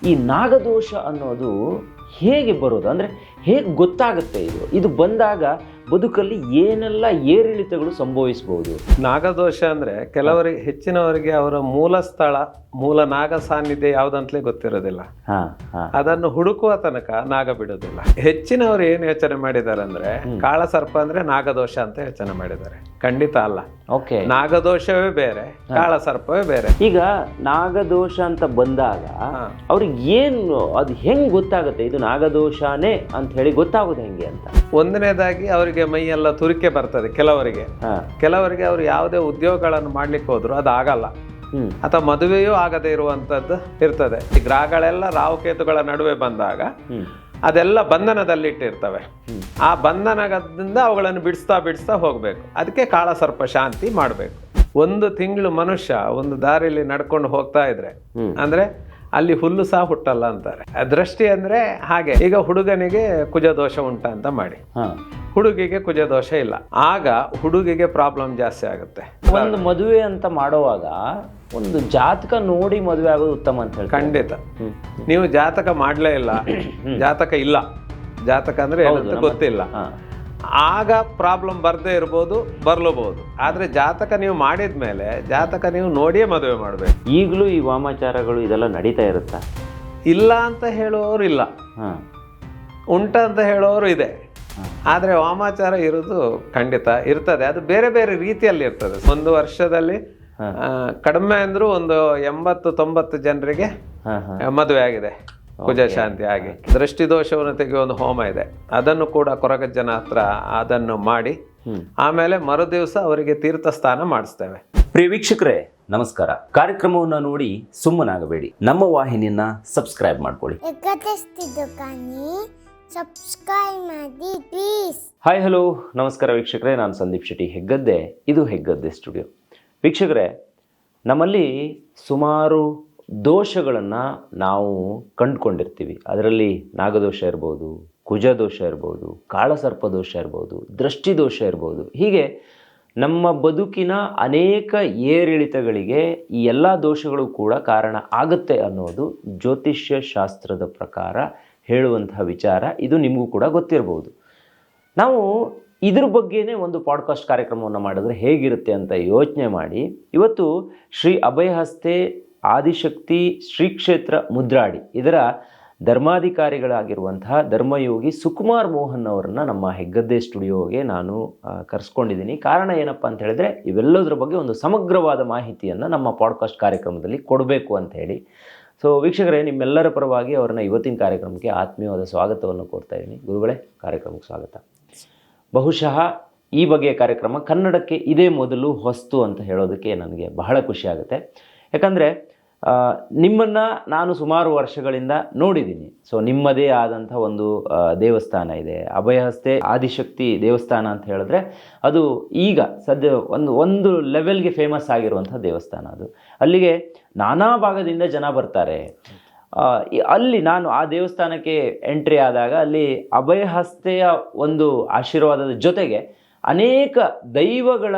ಈ ನಾಗದೋಷ ಅನ್ನೋದು ಹೇಗೆ ಬರೋದು, ಅಂದರೆ ಹೇಗೆ ಗೊತ್ತಾಗುತ್ತೆ ಇದು ಬಂದಾಗ ಬದುಕಲ್ಲಿ ಏನೆಲ್ಲ ಏರಿಳಿತಗಳು ಸಂಭವಿಸಬಹುದು? ನಾಗದೋಷ ಅಂದ್ರೆ ಕೆಲವರಿಗೆ ಹೆಚ್ಚಿನವರಿಗೆ ಅವರ ಮೂಲ ಸ್ಥಳ ಮೂಲ ನಾಗ ಸಾನ್ನಿಧ್ಯ ಯಾವ್ದಂತಲೇ ಗೊತ್ತಿರೋದಿಲ್ಲ. ಅದನ್ನು ಹುಡುಕುವ ತನಕ ನಾಗ ಬಿಡೋದಿಲ್ಲ. ಹೆಚ್ಚಿನವರು ಏನ್ ಯೋಚನೆ ಮಾಡಿದ್ದಾರೆ ಅಂದ್ರೆ ಕಾಳ ಸರ್ಪ ಅಂದ್ರೆ ನಾಗದೋಷ ಅಂತ ಯೋಚನೆ ಮಾಡಿದ್ದಾರೆ. ಖಂಡಿತ ಅಲ್ಲ. ಓಕೆ, ನಾಗದೋಷವೇ ಬೇರೆ, ಕಾಳ ಸರ್ಪವೇ ಬೇರೆ. ಈಗ ನಾಗದೋಷ ಅಂತ ಬಂದಾಗ ಅವ್ರಿಗೆ ಏನು ಅದು ಹೆಂಗ್ ಗೊತ್ತಾಗುತ್ತೆ ಇದು ನಾಗದೋಷನೇ ಅಂತ ಹೇಳಿ ಗೊತ್ತಾಗೋದು ಹೆಂಗೆ ಅಂತ? ಒಂದನೇದಾಗಿ ಅವರಿಗೆ ಮೈಯೆಲ್ಲ ತುರಿಕೆ ಬರ್ತದೆ. ಕೆಲವರಿಗೆ ಅವರು ಯಾವುದೇ ಉದ್ಯೋಗಗಳನ್ನು ಮಾಡ್ಲಿಕ್ಕೆ ಹೋದ್ರು ಅದು ಆಗಲ್ಲ, ಅಥವಾ ಮದುವೆಯೂ ಆಗದೆ ಇರುವಂತದ್ದು ಇರ್ತದೆ. ಈ ಗ್ರಹಗಳೆಲ್ಲ ರಾಹುಕೇತುಗಳ ನಡುವೆ ಬಂದಾಗ ಅದೆಲ್ಲ ಬಂಧನದಲ್ಲಿಟ್ಟಿರ್ತವೆ. ಆ ಬಂಧನದಿಂದ ಅವುಗಳನ್ನು ಬಿಡಿಸ್ತಾ ಹೋಗ್ಬೇಕು. ಅದಕ್ಕೆ ಕಾಳ ಸರ್ಪ ಶಾಂತಿ ಮಾಡ್ಬೇಕು. 1 ತಿಂಗಳು ಮನುಷ್ಯ ಒಂದು ದಾರಿಯಲ್ಲಿ ನಡ್ಕೊಂಡು ಹೋಗ್ತಾ ಇದ್ರೆ ಅಂದ್ರೆ ಅಲ್ಲಿ ಹುಲ್ಲು ಸಹ ಹುಟ್ಟಲ್ಲ ಅಂತಾರೆ. ದೃಷ್ಟಿ ಅಂದ್ರೆ ಹಾಗೆ. ಈಗ ಹುಡುಗನಿಗೆ ಕುಜದೋಷ ಉಂಟ ಅಂತ ಮಾಡಿ, ಹುಡುಗಿಗೆ ಕುಜದೋಷ ಇಲ್ಲ, ಆಗ ಹುಡುಗಿಗೆ ಪ್ರಾಬ್ಲಮ್ ಜಾಸ್ತಿ ಆಗುತ್ತೆ. ಒಂದು ಮದುವೆ ಅಂತ ಮಾಡುವಾಗ ಒಂದು ಜಾತಕ ನೋಡಿ ಮದುವೆ ಆಗೋದು ಉತ್ತಮ ಅಂತ ಹೇಳಿ. ಖಂಡಿತ. ನೀವು ಜಾತಕ ಮಾಡ್ಲೇ ಇಲ್ಲ, ಜಾತಕ ಇಲ್ಲ, ಜಾತಕ ಅಂದ್ರೆ ಏನಂತ ಗೊತ್ತಿಲ್ಲ, ಆಗ ಪ್ರಾಬ್ಲಮ್ ಬರ್ದೇ ಇರ್ಬೋದು, ಬರ್ಲಬಹುದು. ಆದ್ರೆ ಜಾತಕ ನೀವು ಮಾಡಿದ್ಮೇಲೆ ಜಾತಕ ನೀವು ನೋಡಿಯೇ ಮದುವೆ ಮಾಡ್ಬೇಕು. ಈಗಲೂ ಈ ವಾಮಾಚಾರಗಳು ಇದೆಲ್ಲ ನಡೀತಾ ಇರುತ್ತಾ? ಇಲ್ಲ ಅಂತ ಹೇಳುವವರು ಇಲ್ಲ, ಉಂಟ ಅಂತ ಹೇಳುವವರು ಇದೆ. ಆದ್ರೆ ವಾಮಾಚಾರ ಇರೋದು ಖಂಡಿತ ಇರ್ತದೆ. ಅದು ಬೇರೆ ಬೇರೆ ರೀತಿಯಲ್ಲಿ ಇರ್ತದೆ. ಒಂದು ವರ್ಷದಲ್ಲಿ ಕಡಿಮೆ ಅಂದ್ರೂ ಒಂದು 80-90 ಜನರಿಗೆ ಮದುವೆ ಆಗಿದೆ ಕುಜ ಶಾಂತಿ ಆಗಿ. ದೃಷ್ಟಿ ದೋಷವನ್ನು ತೆಗೆಯುವ ಒಂದು ಹೋಮ ಇದೆ, ಅದನ್ನು ಕೂಡ ಕೊರಗಜ್ಜನ ಹತ್ರ ಅದನ್ನು ಮಾಡಿ ಆಮೇಲೆ ಮರು ದಿವಸ ಅವರಿಗೆ ತೀರ್ಥ ಸ್ನಾನ ಮಾಡಿಸ್ತೇವೆ. ಪ್ರಿಯ ವೀಕ್ಷಕರೇ ನಮಸ್ಕಾರ. ಕಾರ್ಯಕ್ರಮವನ್ನು ನೋಡಿ ಸುಮ್ಮನಾಗಬೇಡಿ, ನಮ್ಮ ವಾಹಿನಿಯನ್ನ ಸಬ್ಸ್ಕ್ರೈಬ್ ಮಾಡ್ಕೊಳ್ಳಿ. ಹಾಯ್ ಹಲೋ ನಮಸ್ಕಾರ ವೀಕ್ಷಕರೇ, ನಾನು ಸಂದೀಪ್ ಶೆಟ್ಟಿ ಹೆಗ್ಗದ್ದೆ. ಇದು ಹೆಗ್ಗದ್ದೆ ಸ್ಟುಡಿಯೋ. ವೀಕ್ಷಕರೇ, ನಮ್ಮಲ್ಲಿ ಸುಮಾರು ದೋಷಗಳನ್ನು ನಾವು ಕಂಡುಕೊಂಡಿರ್ತೀವಿ. ಅದರಲ್ಲಿ ನಾಗದೋಷ ಇರ್ಬೋದು, ಕುಜದೋಷ ಇರ್ಬೋದು, ಕಾಳಸರ್ಪ ದೋಷ ಇರ್ಬೋದು, ದೃಷ್ಟಿ ದೋಷ ಇರ್ಬೋದು. ಹೀಗೆ ನಮ್ಮ ಬದುಕಿನ ಅನೇಕ ಏರಿಳಿತಗಳಿಗೆ ಈ ಎಲ್ಲ ದೋಷಗಳು ಕೂಡ ಕಾರಣ ಆಗುತ್ತೆ ಅನ್ನೋದು ಜ್ಯೋತಿಷ್ಯ ಶಾಸ್ತ್ರದ ಪ್ರಕಾರ ಹೇಳುವಂತಹ ವಿಚಾರ. ಇದು ನಿಮಗೂ ಕೂಡ ಗೊತ್ತಿರಬಹುದು. ನಾವು ಇದ್ರ ಬಗ್ಗೆನೇ ಒಂದು ಪಾಡ್ಕಾಸ್ಟ್ ಕಾರ್ಯಕ್ರಮವನ್ನು ಮಾಡಿದ್ರೆ ಹೇಗಿರುತ್ತೆ ಅಂತ ಯೋಚನೆ ಮಾಡಿ ಇವತ್ತು ಶ್ರೀ ಅಭಯಹಸ್ತೆ ಆದಿಶಕ್ತಿ ಶ್ರೀ ಕ್ಷೇತ್ರ ಮುದ್ರಾಡಿ ಇದರ ಧರ್ಮಾಧಿಕಾರಿಗಳಾಗಿರುವಂತಹ ಧರ್ಮಯೋಗಿ ಸುಕುಮಾರ್ ಮೋಹನ್ ಅವರನ್ನು ನಮ್ಮ ಹೆಗ್ಗದ್ದೆ ಸ್ಟುಡಿಯೋಗೆ ನಾನು ಕರೆಸ್ಕೊಂಡಿದ್ದೀನಿ. ಕಾರಣ ಏನಪ್ಪ ಅಂತ ಹೇಳಿದ್ರೆ ಇವೆಲ್ಲದರ ಬಗ್ಗೆ ಒಂದು ಸಮಗ್ರವಾದ ಮಾಹಿತಿಯನ್ನು ನಮ್ಮ ಪಾಡ್ಕಾಸ್ಟ್ ಕಾರ್ಯಕ್ರಮದಲ್ಲಿ ಕೊಡಬೇಕು ಅಂತ ಹೇಳಿ. ಸೊ ವೀಕ್ಷಕರೇ, ನಿಮ್ಮೆಲ್ಲರ ಪರವಾಗಿ ಅವರನ್ನು ಇವತ್ತಿನ ಕಾರ್ಯಕ್ರಮಕ್ಕೆ ಆತ್ಮೀಯವಾದ ಸ್ವಾಗತವನ್ನು ಕೋರ್ತಾ ಇದ್ದೀನಿ. ಗುರುಗಳೇ, ಕಾರ್ಯಕ್ರಮಕ್ಕೆ ಸ್ವಾಗತ. ಬಹುಶಃ ಈ ಬಗೆಯ ಕಾರ್ಯಕ್ರಮ ಕನ್ನಡಕ್ಕೆ ಇದೇ ಮೊದಲು ಹೊಸ್ತು ಅಂತ ಹೇಳೋದಕ್ಕೆ ನನಗೆ ಬಹಳ ಖುಷಿ ಆಗುತ್ತೆ. ಯಾಕಂದರೆ ನಿಮ್ಮನ್ನು ನಾನು ಸುಮಾರು ವರ್ಷಗಳಿಂದ ನೋಡಿದ್ದೀನಿ. ಸೊ ನಿಮ್ಮದೇ ಆದಂಥ ಒಂದು ದೇವಸ್ಥಾನ ಇದೆ, ಅಭಯಹಸ್ತೆ ಆದಿಶಕ್ತಿ ದೇವಸ್ಥಾನ ಅಂತ ಹೇಳಿದ್ರೆ ಅದು ಈಗ ಸದ್ಯ ಒಂದು ಲೆವೆಲ್ಗೆ ಫೇಮಸ್ ಆಗಿರುವಂಥ ದೇವಸ್ಥಾನ. ಅದು ಅಲ್ಲಿಗೆ ನಾನಾ ಭಾಗದಿಂದ ಜನ ಬರ್ತಾರೆ. ಅಲ್ಲಿ ನಾನು ಆ ದೇವಸ್ಥಾನಕ್ಕೆ ಎಂಟ್ರಿ ಆದಾಗ ಅಲ್ಲಿ ಅಭಯಹಸ್ತೆಯ ಒಂದು ಆಶೀರ್ವಾದದ ಜೊತೆಗೆ ಅನೇಕ ದೈವಗಳ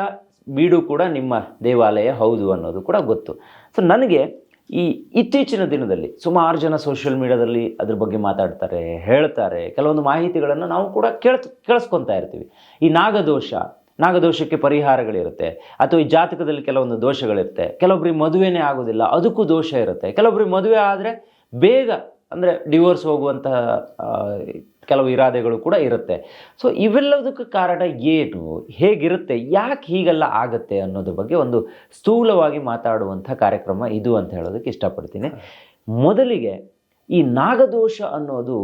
ಬೀಡು ಕೂಡ ನಿಮ್ಮ ದೇವಾಲಯ ಹೌದು ಅನ್ನೋದು ಕೂಡ ಗೊತ್ತು. ಸೊ ನನಗೆ ಈ ಇತ್ತೀಚಿನ ದಿನದಲ್ಲಿ ಸುಮಾರು ಜನ ಸೋಷಿಯಲ್ ಮೀಡಿಯಾದಲ್ಲಿ ಅದ್ರ ಬಗ್ಗೆ ಮಾತಾಡ್ತಾರೆ, ಹೇಳ್ತಾರೆ, ಕೆಲವೊಂದು ಮಾಹಿತಿಗಳನ್ನು ನಾವು ಕೂಡ ಕೇಳಿಸ್ಕೊತಾ ಇರ್ತೀವಿ. ಈ ನಾಗದೋಷಕ್ಕೆ ಪರಿಹಾರಗಳಿರುತ್ತೆ, ಅಥವಾ ಈ ಜಾತಕದಲ್ಲಿ ಕೆಲವೊಂದು ದೋಷಗಳಿರುತ್ತೆ. ಕೆಲವೊಬ್ರಿಗೆ ಮದುವೆನೇ ಆಗೋದಿಲ್ಲ, ಅದಕ್ಕೂ ದೋಷ ಇರುತ್ತೆ. ಕೆಲವೊಬ್ರಿಗೆ ಮದುವೆ ಆದರೆ ಬೇಗ ಅಂದರೆ ಡಿವೋರ್ಸ್ ಹೋಗುವಂತಹ ಕೆಲವು ಇರಾದೆಗಳು ಕೂಡ ಇರುತ್ತೆ. ಸೊ ಇವೆಲ್ಲದಕ್ಕೆ ಕಾರಣ ಏನು, ಹೇಗಿರುತ್ತೆ, ಯಾಕೆ ಹೀಗೆಲ್ಲ ಆಗುತ್ತೆ ಅನ್ನೋದ್ರ ಬಗ್ಗೆ ಒಂದು ಸ್ಥೂಲವಾಗಿ ಮಾತಾಡುವಂಥ ಕಾರ್ಯಕ್ರಮ ಇದು ಅಂತ ಹೇಳೋದಕ್ಕೆ ಇಷ್ಟಪಡ್ತೀನಿ. ಮೊದಲಿಗೆ ಈ ನಾಗದೋಷ ಅನ್ನೋದು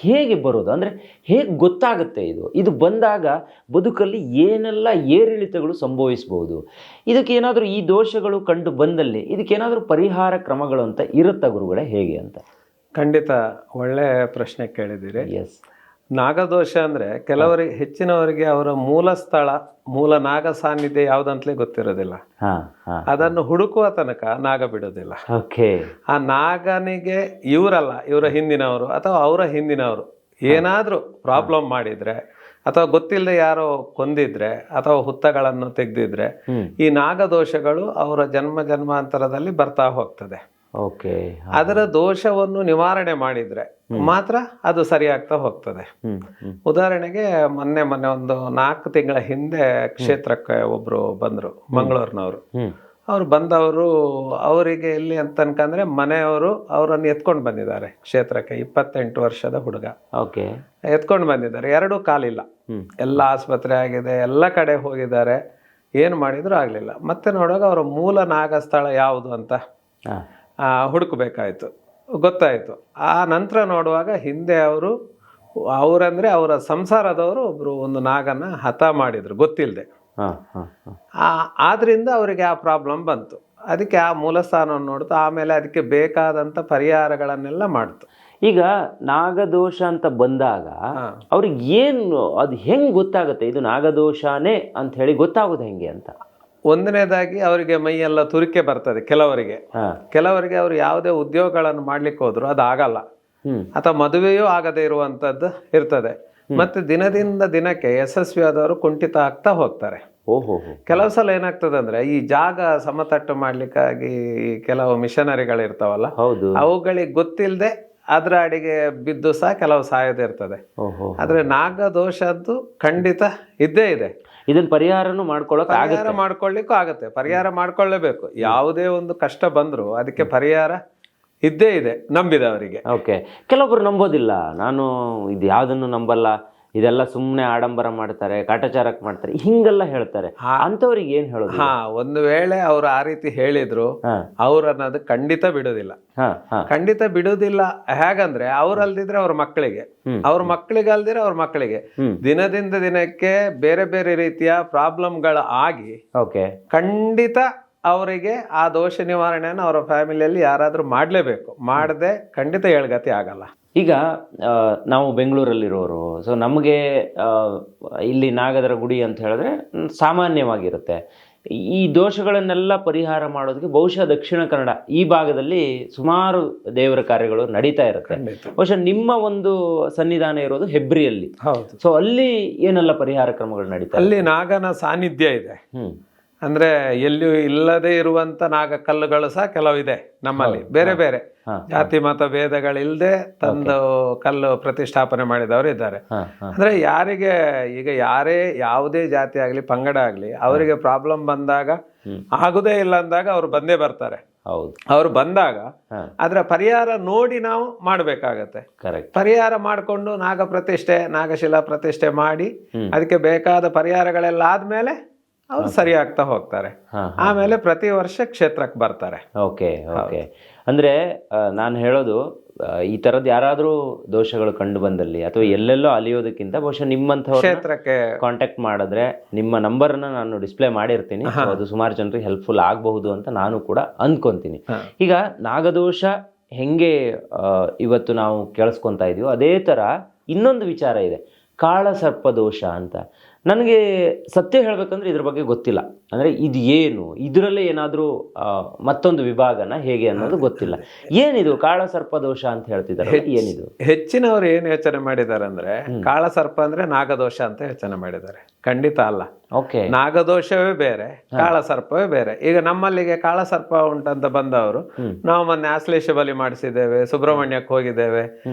ಹೇಗೆ ಬರೋದು, ಅಂದರೆ ಹೇಗೆ ಗೊತ್ತಾಗುತ್ತೆ ಇದು ಬಂದಾಗ ಬದುಕಲ್ಲಿ ಏನೆಲ್ಲ ಏರಿಳಿತಗಳು ಸಂಭವಿಸ್ಬೋದು, ಇದಕ್ಕೇನಾದರೂ ಈ ದೋಷಗಳು ಕಂಡು ಬಂದಲ್ಲಿ ಇದಕ್ಕೇನಾದರೂ ಪರಿಹಾರ ಕ್ರಮಗಳು ಅಂತ ಇರುತ್ತಾ ಗುರುಗಳೇ, ಹೇಗೆ ಅಂತ? ಖಂಡಿತ ಒಳ್ಳೆ ಪ್ರಶ್ನೆ ಕೇಳಿದ್ದೀರಿ. ಎಸ್. ನಾಗದೋಷ ಅಂದ್ರೆ ಕೆಲವರಿಗೆ ಹೆಚ್ಚಿನವರಿಗೆ ಅವರ ಮೂಲ ಸ್ಥಳ ಮೂಲ ನಾಗ ಸಾನ್ನಿಧ್ಯ ಯಾವ್ದಂತಲೇ ಗೊತ್ತಿರೋದಿಲ್ಲ. ಅದನ್ನು ಹುಡುಕುವ ತನಕ ನಾಗ ಬಿಡೋದಿಲ್ಲ. ಆ ನಾಗನಿಗೆ ಇವರ ಹಿಂದಿನವರು ಅಥವಾ ಅವರ ಹಿಂದಿನವರು ಏನಾದ್ರೂ ಪ್ರಾಬ್ಲಮ್ ಮಾಡಿದ್ರೆ ಅಥವಾ ಗೊತ್ತಿಲ್ಲದೆ ಯಾರೋ ಕೊಂದಿದ್ರೆ ಅಥವಾ ಹುತ್ತಗಳನ್ನು ತೆಗೆದಿದ್ರೆ ಈ ನಾಗದೋಷಗಳು ಅವರ ಜನ್ಮಾಂತರದಲ್ಲಿ ಬರ್ತಾ ಹೋಗ್ತದೆ. ಓಕೆ. ಅದರ ದೋಷವನ್ನು ನಿವಾರಣೆ ಮಾಡಿದ್ರೆ ಮಾತ್ರ ಅದು ಸರಿಯಾಗ್ತಾ ಹೋಗ್ತದೆ. ಉದಾಹರಣೆಗೆ ಮೊನ್ನೆ ಒಂದು 4 ತಿಂಗಳ ಹಿಂದೆ ಕ್ಷೇತ್ರಕ್ಕೆ ಒಬ್ರು ಬಂದ್ರು, ಮಂಗಳೂರಿನವರು. ಅವ್ರು ಬಂದವರು, ಅವರಿಗೆ ಎಲ್ಲಿ ಅಂತ ಅನ್ಕಂದ್ರೆ ಮನೆಯವರು ಅವರನ್ನು ಎತ್ಕೊಂಡು ಬಂದಿದ್ದಾರೆ ಕ್ಷೇತ್ರಕ್ಕೆ. 28 ವರ್ಷದ ಹುಡುಗ ಓಕೆ. ಎತ್ಕೊಂಡು ಬಂದಿದ್ದಾರೆ. 2 ಕಾಲಿಲ್ಲ, ಎಲ್ಲ ಆಸ್ಪತ್ರೆ ಆಗಿದೆ, ಎಲ್ಲ ಕಡೆ ಹೋಗಿದ್ದಾರೆ, ಏನು ಮಾಡಿದ್ರು ಆಗ್ಲಿಲ್ಲ. ಮತ್ತೆ ನೋಡುವಾಗ ಅವರ ಮೂಲ ನಾಗಸ್ಥಳ ಯಾವುದು ಅಂತ ಹುಡುಕಬೇಕಾಯ್ತು, ಗೊತ್ತಾಯ್ತು. ಆ ನಂತರ ನೋಡುವಾಗ ಹಿಂದೆ ಅವರಂದ್ರೆ ಅವರ ಸಂಸಾರದವರು ಒಬ್ರು ಒಂದು ನಾಗನ ಹತ ಮಾಡಿದ್ರು ಗೊತ್ತಿಲ್ಲದೆ. ಆದ್ರಿಂದ ಅವರಿಗೆ ಆ ಪ್ರಾಬ್ಲಮ್ ಬಂತು. ಅದಕ್ಕೆ ಆ ಮೂಲಸ್ಥಾನವನ್ನು ನೋಡ್ತು, ಆಮೇಲೆ ಅದಕ್ಕೆ ಬೇಕಾದಂತ ಪರಿಹಾರಗಳನ್ನೆಲ್ಲ ಮಾಡ್ತು. ಈಗ ನಾಗದೋಷ ಅಂತ ಬಂದಾಗ ಅವ್ರಿಗೆ ಏನು, ಅದು ಹೆಂಗ್ ಗೊತ್ತಾಗುತ್ತೆ ಇದು ನಾಗದೋಷನೇ ಅಂತ ಹೇಳಿ ಗೊತ್ತಾಗೋದು ಹೆಂಗೆ ಅಂತ? ಒಂದನೇದಾಗಿ ಅವರಿಗೆ ಮೈಯೆಲ್ಲ ತುರಿಕೆ ಬರ್ತದೆ ಕೆಲವರಿಗೆ ಅವರು ಯಾವುದೇ ಉದ್ಯೋಗಗಳನ್ನು ಮಾಡ್ಲಿಕ್ಕೆ ಹೋದ್ರು ಅದು ಆಗಲ್ಲ, ಅಥವಾ ಮದುವೆಯೂ ಆಗದೆ ಇರುವಂತದ್ದು ಇರ್ತದೆ. ಮತ್ತೆ ದಿನದಿಂದ ದಿನಕ್ಕೆ ಯಶಸ್ವಿಯಾದವರು ಕುಂಠಿತ ಆಗ್ತಾ ಹೋಗ್ತಾರೆ. ಕೆಲವು ಸಲ ಏನಾಗ್ತದೆ ಅಂದ್ರೆ ಈ ಜಾಗ ಸಮತಟ್ಟು ಮಾಡ್ಲಿಕ್ಕಾಗಿ ಕೆಲವು ಮಿಷನರಿಗಳಿರ್ತಾವಲ್ಲ, ಅವುಗಳಿಗೆ ಗೊತ್ತಿಲ್ಲದೆ ಅದ್ರ ಅಡಿಗೆ ಬಿದ್ದು ಸಹ ಕೆಲವು ಸಾಯೋದೇ ಇರ್ತದೆ. ಆದ್ರೆ ನಾಗದೋಷದ್ದು ಖಂಡಿತ ಇದ್ದೇ ಇದೆ. ಇದನ್ನ ಪರಿಹಾರನೂ ಮಾಡ್ಕೊಳ್ಳಿಕ್ಕೂ ಆಗತ್ತೆ, ಪರಿಹಾರ ಮಾಡ್ಕೊಳ್ಳೇಬೇಕು. ಯಾವುದೇ ಒಂದು ಕಷ್ಟ ಬಂದ್ರು ಅದಕ್ಕೆ ಪರಿಹಾರ ಇದ್ದೇ ಇದೆ ನಂಬಿದವರಿಗೆ. ಓಕೆ. ಕೆಲವೊಬ್ರು ನಂಬೋದಿಲ್ಲ, ನಾನು ಇದು ಯಾವ್ದನ್ನು ನಂಬಲ್ಲ, ಇದೆಲ್ಲ ಸುಮ್ಮನೆ ಆಡಂಬರ ಮಾಡ್ತಾರೆ, ಕಾಟಾಚಾರಕ್ಕೆ ಮಾಡ್ತಾರೆ, ಹಿಂಗೆಲ್ಲ ಹೇಳ್ತಾರೆ. ಅಂತವ್ರಿಗೆ ಏನ್ ಹೇಳೋದು? ಒಂದು ವೇಳೆ ಅವ್ರು ಆ ರೀತಿ ಹೇಳಿದ್ರು ಅವ್ರನ್ನದು ಖಂಡಿತ ಬಿಡುದಿಲ್ಲ. ಹೇಗಂದ್ರೆ ಅವ್ರಲ್ದಿದ್ರೆ ಅವ್ರ ಮಕ್ಕಳಿಗೆ, ಅವ್ರ ಮಕ್ಕಳಿಗೆ ಅಲ್ದಿದ್ರೆ ಅವ್ರ ಮಕ್ಕಳಿಗೆ ದಿನದಿಂದ ದಿನಕ್ಕೆ ಬೇರೆ ಬೇರೆ ರೀತಿಯ ಪ್ರಾಬ್ಲಮ್ಗಳು ಆಗಿ ಖಂಡಿತ ಅವರಿಗೆ ಆ ದೋಷ ನಿವಾರಣೆಯನ್ನು ಅವರ ಫ್ಯಾಮಿಲಿಯಲ್ಲಿ ಯಾರಾದ್ರೂ ಮಾಡ್ಲೇಬೇಕು. ಮಾಡದೆ ಖಂಡಿತ ಏಳ್ಗತಿ ಆಗಲ್ಲ. ಈಗ ನಾವು ಬೆಂಗಳೂರಲ್ಲಿರೋರು, ಸೊ ನಮಗೆ ಇಲ್ಲಿ ನಾಗದರ ಗುಡಿ ಅಂತ ಹೇಳಿದ್ರೆ ಸಾಮಾನ್ಯವಾಗಿರುತ್ತೆ. ಈ ದೋಷಗಳನ್ನೆಲ್ಲ ಪರಿಹಾರ ಮಾಡೋದಕ್ಕೆ ಬಹುಶಃ ದಕ್ಷಿಣ ಕನ್ನಡ ಈ ಭಾಗದಲ್ಲಿ ಸುಮಾರು ದೇವರ ಕಾರ್ಯಗಳು ನಡೀತಾ ಇರುತ್ತೆ. ಬಹುಶಃ ನಿಮ್ಮ ಒಂದು ಸನ್ನಿಧಾನ ಇರೋದು ಹೆಬ್ರಿಯಲ್ಲಿ. ಸೊ ಅಲ್ಲಿ ಏನೆಲ್ಲ ಪರಿಹಾರ ಕ್ರಮಗಳು ನಡೀತಾ? ಅಲ್ಲಿ ನಾಗನ ಸಾನ್ನಿಧ್ಯ ಇದೆ. ಅಂದ್ರೆ ಎಲ್ಲಿಯೂ ಇಲ್ಲದೆ ಇರುವಂತ ನಾಗ ಕಲ್ಲುಗಳು ಸಹ ಕೆಲವು ಇದೆ ನಮ್ಮಲ್ಲಿ. ಬೇರೆ ಬೇರೆ ಜಾತಿ ಮತ ಭೇದಗಳಿಲ್ಲದೆ ತಂದು ಕಲ್ಲು ಪ್ರತಿಷ್ಠಾಪನೆ ಮಾಡಿದವರು ಇದ್ದಾರೆ. ಅಂದ್ರೆ ಯಾರಿಗೆ ಈಗ ಯಾವುದೇ ಜಾತಿ ಆಗ್ಲಿ ಪಂಗಡ ಆಗ್ಲಿ ಅವರಿಗೆ ಪ್ರಾಬ್ಲಮ್ ಬಂದಾಗ ಆಗುದೇ ಇಲ್ಲ ಅಂದಾಗ ಅವ್ರು ಬಂದೇ ಬರ್ತಾರೆ. ಅವ್ರು ಬಂದಾಗ ಅದ್ರ ಪರಿಹಾರ ನೋಡಿ ನಾವು ಮಾಡ್ಬೇಕಾಗತ್ತೆ. ಪರಿಹಾರ ಮಾಡ್ಕೊಂಡು ನಾಗ ಪ್ರತಿಷ್ಠೆ, ನಾಗಶಿಲಾ ಪ್ರತಿಷ್ಠೆ ಮಾಡಿ ಅದಕ್ಕೆ ಬೇಕಾದ ಪರಿಹಾರಗಳೆಲ್ಲ ಆದ್ಮೇಲೆ ಅವ್ರು ಸರಿ ಆಗ್ತಾ ಹೋಗ್ತಾರೆ. ಆಮೇಲೆ ಪ್ರತಿ ವರ್ಷ ಕ್ಷೇತ್ರಕ್ಕೆ ಬರ್ತಾರೆ. ಓಕೆ. ಅಂದ್ರೆ ನಾನು ಹೇಳೋದು, ಈ ತರದ್ ಯಾರಾದ್ರೂ ದೋಷಗಳು ಕಂಡು ಬಂದಲ್ಲಿ ಅಥವಾ ಎಲ್ಲೆಲ್ಲೋ ಅಲಿಯೋದಕ್ಕಿಂತ ಬಹುಶಃ ನಿಮ್ಮಂಥವ್ರ ಕ್ಷೇತ್ರಕ್ಕೆ ಕಾಂಟ್ಯಾಕ್ಟ್ ಮಾಡಿದ್ರೆ ನಿಮ್ಮ ನಂಬರ್ನ ನಾನು ಡಿಸ್ಪ್ಲೇ ಮಾಡಿರ್ತೀನಿ. ಅದು ಸುಮಾರು ಜನರಿಗೆ ಹೆಲ್ಪ್ಫುಲ್ ಆಗಬಹುದು ಅಂತ ನಾನು ಕೂಡ ಅಂದ್ಕೊಂತೀನಿ. ಈಗ ನಾಗದೋಷ ಹೆಂಗೆ ಇವತ್ತು ನಾವು ಕೇಳಿಸ್ಕೊಂತಾ ಇದೀವೋ ಅದೇ ತರ ಇನ್ನೊಂದು ವಿಚಾರ ಇದೆ, ಕಾಳ ಸರ್ಪ ದೋಷ ಅಂತ. ನನಗೆ ಸತ್ಯ ಹೇಳ್ಬೇಕಂದ್ರೆ ಇದ್ರ ಬಗ್ಗೆ ಗೊತ್ತಿಲ್ಲ. ಅಂದ್ರೆ ಇದು ಏನು, ಇದರಲ್ಲೇ ಏನಾದ್ರೂ ಮತ್ತೊಂದು ವಿಭಾಗನ ಹೇಗೆ ಅನ್ನೋದು ಗೊತ್ತಿಲ್ಲ. ಏನಿದು ಕಾಳ ಸರ್ಪ ದೋಷ ಅಂತ ಹೇಳ್ತಿದ್ದಾರೆ, ಏನಿದು? ಹೆಚ್ಚಿನವ್ರು ಏನ್ ಯೋಚನೆ ಮಾಡಿದ್ದಾರೆ ಅಂದ್ರೆ ಕಾಳ ಸರ್ಪ ಅಂದ್ರೆ ನಾಗದೋಷ ಅಂತ ಯೋಚನೆ ಮಾಡಿದ್ದಾರೆ. ಖಂಡಿತ ಅಲ್ಲ. ನಾಗದೋಷವೇ ಬೇರೆ, ಕಾಳ ಸರ್ಪವೇ ಬೇರೆ. ಈಗ ನಮ್ಮಲ್ಲಿಗೆ ಕಾಳ ಸರ್ಪ ಉಂಟಂತ ಬಂದವರು, ನಾವು ಮೊನ್ನೆ ಆಶ್ಲೇಷ ಬಲಿ ಮಾಡಿಸಿದ್ದೇವೆ, ಸುಬ್ರಹ್ಮಣ್ಯಕ್ಕೆ ಹೋಗಿದ್ದೇವೆ,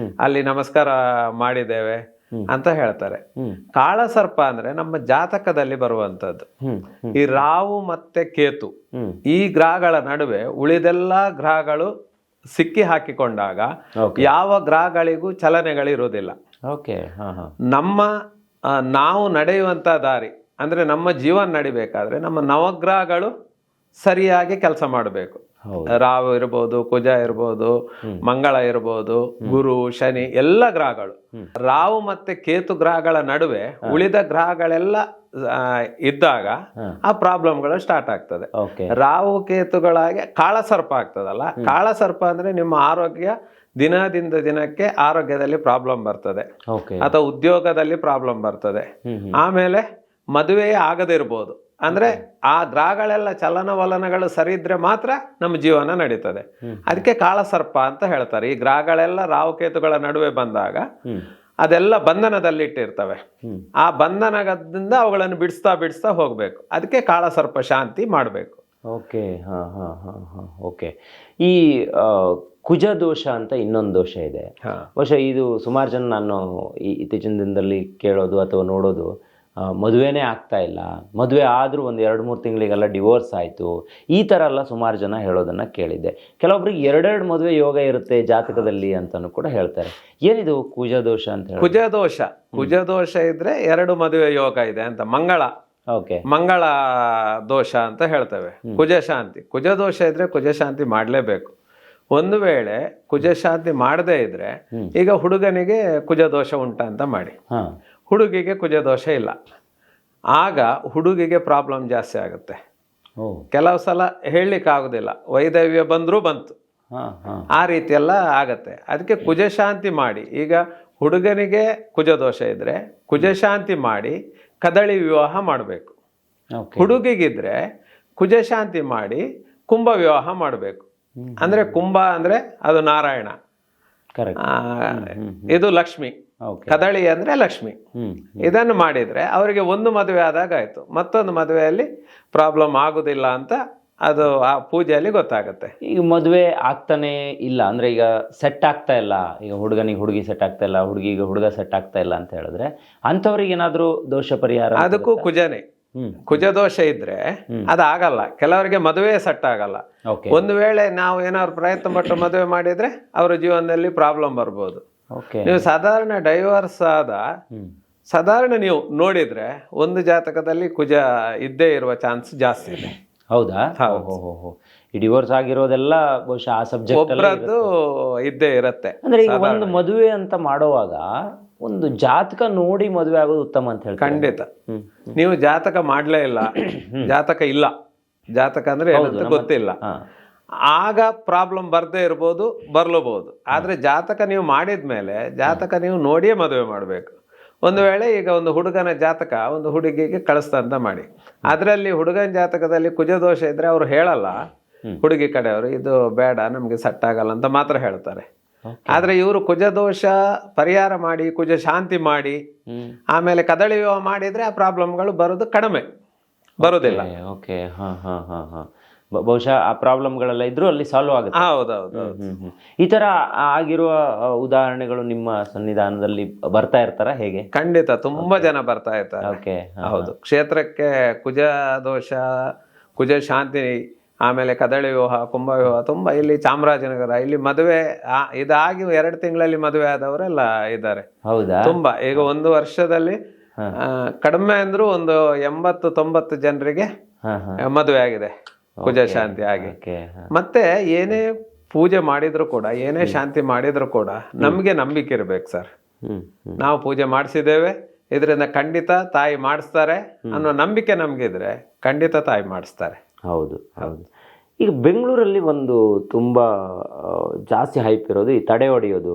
ಅಲ್ಲಿ ನಮಸ್ಕಾರ ಮಾಡಿದ್ದೇವೆ ಅಂತ ಹೇಳ್ತಾರೆ. ಕಾಳ ಸರ್ಪ ಅಂದ್ರೆ ನಮ್ಮ ಜಾತಕದಲ್ಲಿ ಬರುವಂತದ್ದು. ಈ ರಾಹು ಮತ್ತೆ ಕೇತು ಈ ಗ್ರಹಗಳ ನಡುವೆ ಉಳಿದೆಲ್ಲ ಗ್ರಹಗಳು ಸಿಕ್ಕಿ ಹಾಕಿಕೊಂಡಾಗ ಯಾವ ಗ್ರಹಗಳಿಗೂ ಚಲನೆಗಳಿರುವುದಿಲ್ಲ. ನಾವು ನಡೆಯುವಂತ ದಾರಿ ಅಂದ್ರೆ ನಮ್ಮ ಜೀವನ ನಡಿಬೇಕಾದ್ರೆ ನಮ್ಮ ನವಗ್ರಹಗಳು ಸರಿಯಾಗಿ ಕೆಲಸ ಮಾಡಬೇಕು. ರಾಹು ಇರ್ಬೋದು, ಕುಜ ಇರ್ಬೋದು, ಮಂಗಳ ಇರ್ಬೋದು, ಗುರು, ಶನಿ, ಎಲ್ಲ ಗ್ರಹಗಳು. ರಾಹು ಮತ್ತೆ ಕೇತು ಗ್ರಹಗಳ ನಡುವೆ ಉಳಿದ ಗ್ರಹಗಳೆಲ್ಲ ಇದ್ದಾಗ ಆ ಪ್ರಾಬ್ಲಮ್ಗಳು ಸ್ಟಾರ್ಟ್ ಆಗ್ತದೆ. ರಾಹು ಕೇತುಗಳಾಗಿ ಕಾಳಸರ್ಪ ಆಗ್ತದಲ್ಲ, ಕಾಳಸರ್ಪ ಅಂದ್ರೆ ನಿಮ್ಮ ಆರೋಗ್ಯ ದಿನದಿಂದ ದಿನಕ್ಕೆ ಆರೋಗ್ಯದಲ್ಲಿ ಪ್ರಾಬ್ಲಮ್ ಬರ್ತದೆ, ಅಥವಾ ಉದ್ಯೋಗದಲ್ಲಿ ಪ್ರಾಬ್ಲಮ್ ಬರ್ತದೆ. ಆಮೇಲೆ ಮದುವೆಯೇ ಆಗದೇ ಇರ್ಬೋದು. ಅಂದ್ರೆ ಆ ಗ್ರಹಗಳೆಲ್ಲ ಚಲನವಲನಗಳು ಸರಿ ಇದ್ರೆ ಮಾತ್ರ ನಮ್ಮ ಜೀವನ ನಡೀತದೆ. ಅದಕ್ಕೆ ಕಾಳಸರ್ಪ ಅಂತ ಹೇಳ್ತಾರೆ. ಈ ಗ್ರಹಗಳೆಲ್ಲ ರಾಹುಕೇತುಗಳ ನಡುವೆ ಬಂದಾಗ ಅದೆಲ್ಲ ಬಂಧನದಲ್ಲಿಟ್ಟಿರ್ತವೆ. ಆ ಬಂಧನದಿಂದ ಅವುಗಳನ್ನು ಬಿಡಿಸ್ತಾ ಹೋಗ್ಬೇಕು. ಅದಕ್ಕೆ ಕಾಳಸರ್ಪ ಶಾಂತಿ ಮಾಡಬೇಕು. ಓಕೆ, ಹಾಂ ಹಾಂ ಹಾಂ ಹಾಂ, ಓಕೆ. ಈ ಕುಜ ದೋಷ ಅಂತ ಇನ್ನೊಂದು ದೋಷ ಇದೆ. ಬಹುಶಃ ಇದು ಸುಮಾರು ಜನ ನಾನು ಇತ್ತೀಚಿನ ದಿನದಲ್ಲಿ ಕೇಳೋದು ಅಥವಾ ನೋಡೋದು, ಮದುವೆನೇ ಆಗ್ತಾ ಇಲ್ಲ, ಮದುವೆ ಆದರೂ ಒಂದು 2-3 ತಿಂಗಳಿಗೆಲ್ಲ ಡಿವೋರ್ಸ್ ಆಯಿತು, ಈ ಥರ ಎಲ್ಲ ಸುಮಾರು ಜನ ಹೇಳೋದನ್ನು ಕೇಳಿದ್ದೆ. ಕೆಲವೊಬ್ರಿಗೆ 2 ಮದುವೆ ಯೋಗ ಇರುತ್ತೆ ಜಾತಕದಲ್ಲಿ ಅಂತಲೂ ಕೂಡ ಹೇಳ್ತಾರೆ. ಏನಿದು ಕುಜ ದೋಷ ಅಂತ ಹೇಳಿ? ಕುಜ ದೋಷ ಇದ್ರೆ 2 ಮದುವೆ ಯೋಗ ಇದೆ ಅಂತ. ಓಕೆ, ಮಂಗಳ ದೋಷ ಅಂತ ಹೇಳ್ತೇವೆ. ಕುಜ ಶಾಂತಿ, ಕುಜ ದೋಷ ಇದ್ರೆ ಕುಜ ಶಾಂತಿ ಮಾಡಲೇಬೇಕು. ಒಂದು ವೇಳೆ ಕುಜ ಶಾಂತಿ ಮಾಡದೇ ಇದ್ರೆ, ಈಗ ಹುಡುಗನಿಗೆ ಕುಜ ದೋಷ ಉಂಟಂತ ಮಾಡಿ, ಹುಡುಗಿಗೆ ಕುಜ ದೋಷ ಇಲ್ಲ, ಆಗ ಹುಡುಗಿಗೆ ಪ್ರಾಬ್ಲಮ್ ಜಾಸ್ತಿ ಆಗುತ್ತೆ. ಕೆಲವು ಸಲ ಹೇಳಲಿಕ್ಕೆ ಆಗೋದಿಲ್ಲ, ವೈದವ್ಯ ಬಂದರೂ ಬಂತು, ಆ ರೀತಿ ಎಲ್ಲ ಆಗತ್ತೆ. ಅದಕ್ಕೆ ಕುಜ ಶಾಂತಿ ಮಾಡಿ, ಈಗ ಹುಡುಗನಿಗೆ ಕುಜ ದೋಷ ಇದ್ರೆ ಕುಜ ಶಾಂತಿ ಮಾಡಿ ಕದಳಿ ವಿವಾಹ ಮಾಡಬೇಕು. ಹುಡುಗಿಗಿದ್ರೆ ಕುಜ ಶಾಂತಿ ಮಾಡಿ ಕುಂಭ ವಿವಾಹ ಮಾಡಬೇಕು. ಅಂದ್ರೆ ಕುಂಭ ಅಂದ್ರೆ ಅದು ನಾರಾಯಣ, ಇದು ಲಕ್ಷ್ಮಿ, ಕದಳಿ ಅಂದ್ರೆ ಲಕ್ಷ್ಮಿ. ಇದನ್ನು ಮಾಡಿದ್ರೆ ಅವರಿಗೆ ಒಂದು ಮದುವೆ ಆದಾಗ ಆಯ್ತು, ಮತ್ತೊಂದು ಮದುವೆಯಲ್ಲಿ ಪ್ರಾಬ್ಲಮ್ ಆಗುದಿಲ್ಲ ಅಂತ ಅದು ಆ ಪೂಜೆಯಲ್ಲಿ ಗೊತ್ತಾಗುತ್ತೆ. ಈಗ ಮದುವೆ ಆಗ್ತಾನೆ ಇಲ್ಲ ಅಂದ್ರೆ, ಈಗ ಸೆಟ್ ಆಗ್ತಾ ಇಲ್ಲ, ಈಗ ಹುಡುಗನಿಗೆ ಹುಡುಗಿ ಸೆಟ್ ಆಗ್ತಾ ಇಲ್ಲ, ಹುಡುಗಿಗೆ ಹುಡುಗ ಸೆಟ್ ಆಗ್ತಾ ಇಲ್ಲ ಅಂತ ಹೇಳಿದ್ರೆ ಅಂಥವ್ರಿಗೆ ಏನಾದರೂ ದೋಷ ಪರಿಹಾರ? ಅದಕ್ಕೂ ಕುಜನೇ, ಕುಜ ದೋಷ ಇದ್ರೆ ಅದಾಗಲ್ಲ. ಕೆಲವರಿಗೆ ಮದುವೆ ಸೆಟ್ ಆಗಲ್ಲ. ಒಂದು ವೇಳೆ ನಾವು ಏನಾದ್ರು ಪ್ರಯತ್ನ ಪಟ್ಟು ಮದುವೆ ಮಾಡಿದ್ರೆ ಅವರ ಜೀವನದಲ್ಲಿ ಪ್ರಾಬ್ಲಮ್ ಬರ್ಬೋದು. ನೀವು ಸಾಧಾರಣ ಡೈವರ್ಸ್ ಸಾಧಾರಣ ನೀವು ನೋಡಿದ್ರೆ ಒಂದು ಜಾತಕದಲ್ಲಿ ಕುಜ ಇದ್ದೇ ಇರುವ ಚಾನ್ಸ್ ಜಾಸ್ತಿ ಇದೆ. ಹೌದಾ? ಈ ಡಿವೋರ್ಸ್ ಆಗಿರೋದೆಲ್ಲ ಬಹುಶಃ ಆ ಸಬ್ಜೆಕ್ಟ್ ಇದ್ದೇ ಇರುತ್ತೆ. ಅಂದ್ರೆ ಈಗ ಒಂದು ಮದುವೆ ಅಂತ ಮಾಡುವಾಗ ಒಂದು ಜಾತಕ ನೋಡಿ ಮದುವೆ ಆಗೋದು ಉತ್ತಮ ಅಂತ ಹೇಳಿ? ಖಂಡಿತ. ನೀವು ಜಾತಕ ಮಾಡ್ಲೇ ಇಲ್ಲ, ಜಾತಕ ಇಲ್ಲ, ಜಾತಕ ಅಂದ್ರೆ ಏನಂತ ಗೊತ್ತಿಲ್ಲ, ಆಗ ಪ್ರಾಬ್ಲಮ್ ಬರ್ದೇ ಇರ್ಬೋದು, ಬರ್ಲಬಹುದು. ಆದ್ರೆ ಜಾತಕ ನೀವು ಮಾಡಿದ್ಮೇಲೆ ಜಾತಕ ನೀವು ನೋಡಿಯೇ ಮದುವೆ ಮಾಡಬೇಕು. ಒಂದು ವೇಳೆ ಈಗ ಒಂದು ಹುಡುಗನ ಜಾತಕ ಒಂದು ಹುಡುಗಿಗೆ ಕಳಿಸ್ತಂತ ಮಾಡಿ, ಅದರಲ್ಲಿ ಹುಡುಗನ ಜಾತಕದಲ್ಲಿ ಕುಜದೋಷ ಇದ್ರೆ ಅವ್ರು ಹೇಳಲ್ಲ, ಹುಡುಗಿ ಕಡೆಯವರು ಇದು ಬೇಡ ನಮ್ಗೆ ಸೆಟ್ ಆಗಲ್ಲ ಅಂತ ಮಾತ್ರ ಹೇಳ್ತಾರೆ. ಆದ್ರೆ ಇವರು ಕುಜದೋಷ ಪರಿಹಾರ ಮಾಡಿ ಕುಜ ಶಾಂತಿ ಮಾಡಿ ಆಮೇಲೆ ಕದಳಿ ವಿವಾಹ ಮಾಡಿದ್ರೆ ಆ ಪ್ರಾಬ್ಲಮ್ಗಳು ಬರೋದು ಕಡಿಮೆ, ಬರೋದಿಲ್ಲ. ಓಕೆ, ಬಹುಶಃ ಆ ಪ್ರಾಬ್ಲಮ್ಗಳೆಲ್ಲ ಇದ್ರೂ ಅಲ್ಲಿ ಸಾಲ್ವ್ ಆಗುತ್ತೆ. ಹೌದೌದು. ಈ ತರ ಆಗಿರುವ ಉದಾಹರಣೆಗಳು ನಿಮ್ಮ ಸನ್ನಿಧಾನದಲ್ಲಿ ಬರ್ತಾ ಇರ್ತಾರ ಹೇಗೆ? ಖಂಡಿತ, ತುಂಬಾ ಜನ ಬರ್ತಾ ಇರ್ತಾರೆ. ಓಕೆ, ಹೌದು. ಕ್ಷೇತ್ರಕ್ಕೆ ಕುಜ ದೋಷ, ಕುಜ ಶಾಂತಿ, ಆಮೇಲೆ ಕದಳಿ ವಿವಾಹ, ಕುಂಭ ವಿವಾಹ ತುಂಬಾ ಇಲ್ಲಿ ಚಾಮರಾಜನಗರ ಇಲ್ಲಿ ಮದುವೆ ಇದಾಗಿ 2 ತಿಂಗಳಲ್ಲಿ ಮದುವೆ ಆದವರೆಲ್ಲ ಇದ್ದಾರೆ. ಹೌದಾ? ತುಂಬಾ. ಈಗ 1 ವರ್ಷದಲ್ಲಿ ಕಡಿಮೆ ಅಂದ್ರೂ ಒಂದು 80-90 ಜನರಿಗೆ ಮದುವೆ ಆಗಿದೆ ಕುಜ ಶಾಂತಿ ಆಗಿ. ಮತ್ತೆ ಏನೇ ಪೂಜೆ ಮಾಡಿದ್ರು ಕೂಡ, ಏನೇ ಶಾಂತಿ ಮಾಡಿದ್ರು ಕೂಡ ನಮ್ಗೆ ನಂಬಿಕೆ ಇರ್ಬೇಕು ಸರ್. ನಾವು ಪೂಜೆ ಮಾಡಿಸಿದ್ದೇವೆ, ಇದರಿಂದ ಖಂಡಿತ ತಾಯಿ ಮಾಡಿಸ್ತಾರೆ ಅನ್ನೋ ನಂಬಿಕೆ ನಮ್ಗಿದ್ರೆ ಖಂಡಿತ ತಾಯಿ ಮಾಡಿಸ್ತಾರೆ. ಹೌದು ಹೌದು. ಈಗ ಬೆಂಗಳೂರಲ್ಲಿ ಒಂದು ತುಂಬಾ ಜಾಸ್ತಿ ಹೈಪ್ ಇರೋದು ಈ ತಡೆ ಹೊಡೆಯೋದು,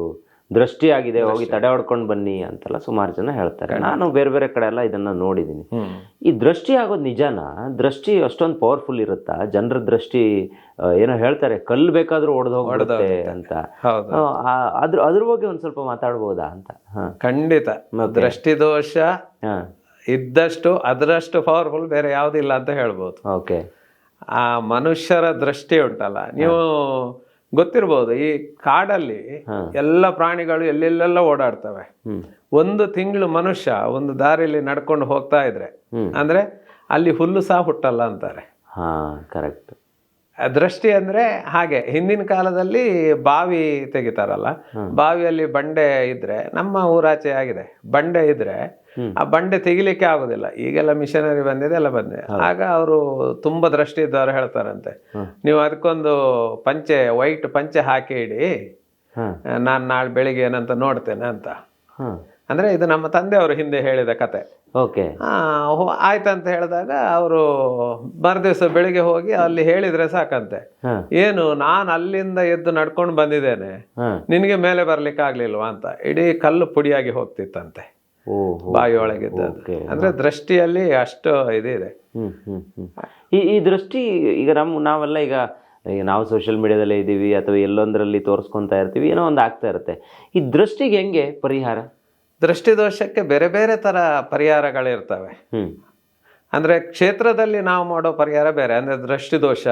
ದೃಷ್ಟಿ ಆಗಿದೆ ಹೋಗಿ ತಡೆ ಹೊಡ್ಕೊಂಡು ಬನ್ನಿ ಅಂತೆಲ್ಲ ಸುಮಾರು ಜನ ಹೇಳ್ತಾರೆ. ನಾನು ಬೇರೆ ಬೇರೆ ಕಡೆ ಎಲ್ಲ ಇದನ್ನ ನೋಡಿದ್ದೀನಿ. ಈ ದೃಷ್ಟಿ ಆಗೋದು ನಿಜಾನ? ದೃಷ್ಟಿ ಅಷ್ಟೊಂದು ಪವರ್ಫುಲ್ ಇರುತ್ತಾ? ಜನರ ದೃಷ್ಟಿ ಏನೋ ಹೇಳ್ತಾರೆ, ಕಲ್ಲು ಬೇಕಾದ್ರೂ ಹೊಡೆದೋಗ್ಬಿಡುತ್ತೆ ಅಂತ. ಅದ್ರ ಬಗ್ಗೆ ಒಂದ್ ಸ್ವಲ್ಪ ಮಾತಾಡ್ಬೋದಾ ಅಂತ? ಖಂಡಿತ. ದೃಷ್ಟಿ ದೋಷ ಇದ್ದಷ್ಟು ಅದರಷ್ಟು ಪವರ್ಫುಲ್ ಬೇರೆ ಯಾವ್ದಿಲ್ಲ ಅಂತ ಹೇಳ್ಬೋದು. ಓಕೆ. ಆ ಮನುಷ್ಯರ ದೃಷ್ಟಿ ಉಂಟಲ್ಲ, ನೀವು ಗೊತ್ತಿರ್ಬೋದು, ಈ ಕಾಡಲ್ಲಿ ಎಲ್ಲ ಪ್ರಾಣಿಗಳು ಎಲ್ಲೆಲ್ಲೆಲ್ಲ ಓಡಾಡ್ತವೆ. 1 ತಿಂಗಳು ಮನುಷ್ಯ ಒಂದು ದಾರಿಯಲ್ಲಿ ನಡ್ಕೊಂಡು ಹೋಗ್ತಾ ಇದ್ರೆ ಅಂದ್ರೆ ಅಲ್ಲಿ ಹುಲ್ಲು ಸಹ ಹುಟ್ಟಲ್ಲ ಅಂತಾರೆ. ಕರೆಕ್ಟ್. ದೃಷ್ಟಿ ಅಂದ್ರೆ ಹಾಗೆ. ಹಿಂದಿನ ಕಾಲದಲ್ಲಿ ಬಾವಿ ತೆಗಿತಾರಲ್ಲ, ಬಾವಿಯಲ್ಲಿ ಬಂಡೆ ಇದ್ರೆ, ನಮ್ಮ ಊರಾಚೆ ಆಗಿದೆ, ಬಂಡೆ ಇದ್ರೆ ಆ ಬಂಡೆ ತೆಗಿಲಿಕ್ಕೆ ಆಗುದಿಲ್ಲ. ಈಗೆಲ್ಲ ಮಿಷನರಿ ಬಂದಿದೆ, ಎಲ್ಲ ಬಂದಿದೆ. ಆಗ ಅವರು ತುಂಬಾ ದೃಷ್ಟಿ ಇದ್ದವರು ಹೇಳ್ತಾರಂತೆ, ನೀವು ಅದಕ್ಕೊಂದು ಪಂಚೆ, ವೈಟ್ ಪಂಚೆ ಹಾಕಿ ಇಡಿ, ನಾನ್ ನಾಳೆ ಬೆಳಿಗ್ಗೆ ಏನಂತ ನೋಡ್ತೇನೆ ಅಂತ. ಅಂದ್ರೆ ಇದು ನಮ್ಮ ತಂದೆಯವರು ಹಿಂದೆ ಹೇಳಿದ ಕತೆ. ಓಕೆ. ಆಯ್ತಂತ ಹೇಳಿದಾಗ ಅವರು ಮರುದಿವಸ ಬೆಳಿಗ್ಗೆ ಹೋಗಿ ಅಲ್ಲಿ ಹೇಳಿದ್ರೆ ಸಾಕಂತೆ, ಏನು ನಾನು ಅಲ್ಲಿಂದ ಎದ್ದು ನಡ್ಕೊಂಡು ಬಂದಿದ್ದೇನೆ, ನಿನ್ಗೆ ಮೇಲೆ ಬರ್ಲಿಕ್ಕೆ ಆಗ್ಲಿಲ್ವಾ ಅಂತ. ಇಡೀ ಕಲ್ಲು ಪುಡಿಯಾಗಿ ಹೋಗ್ತಿತ್ತಂತೆ ಬಾವಿ ಒಳಗಿದ್ದದ್ದು. ಅಂದ್ರೆ ದೃಷ್ಟಿಯಲ್ಲಿ ಅಷ್ಟು ಇದಿದೆ. ಈ ದೃಷ್ಟಿ ಈಗ ನಾವೆಲ್ಲ ಈಗ ನಾವು ಸೋಷಿಯಲ್ ಮೀಡಿಯಾದಲ್ಲೇ ಇದ್ದೀವಿ ಅಥವಾ ಎಲ್ಲೊಂದರಲ್ಲಿ ತೋರಿಸ್ಕೊಂತಾ ಇರ್ತೀವಿ, ಏನೋ ಒಂದು ಆಗ್ತಾ ಇರುತ್ತೆ. ಈ ದೃಷ್ಟಿಗೆ ಹೆಂಗೆ ಪರಿಹಾರ? ದೃಷ್ಟಿ ದೋಷಕ್ಕೆ ಬೇರೆ ಬೇರೆ ತರ ಪರಿಹಾರಗಳಿರ್ತವೆ. ಅಂದ್ರೆ ಕ್ಷೇತ್ರದಲ್ಲಿ ನಾವು ಮಾಡೋ ಪರಿಹಾರ ಬೇರೆ, ಅಂದ್ರೆ ದೃಷ್ಟಿದೋಷ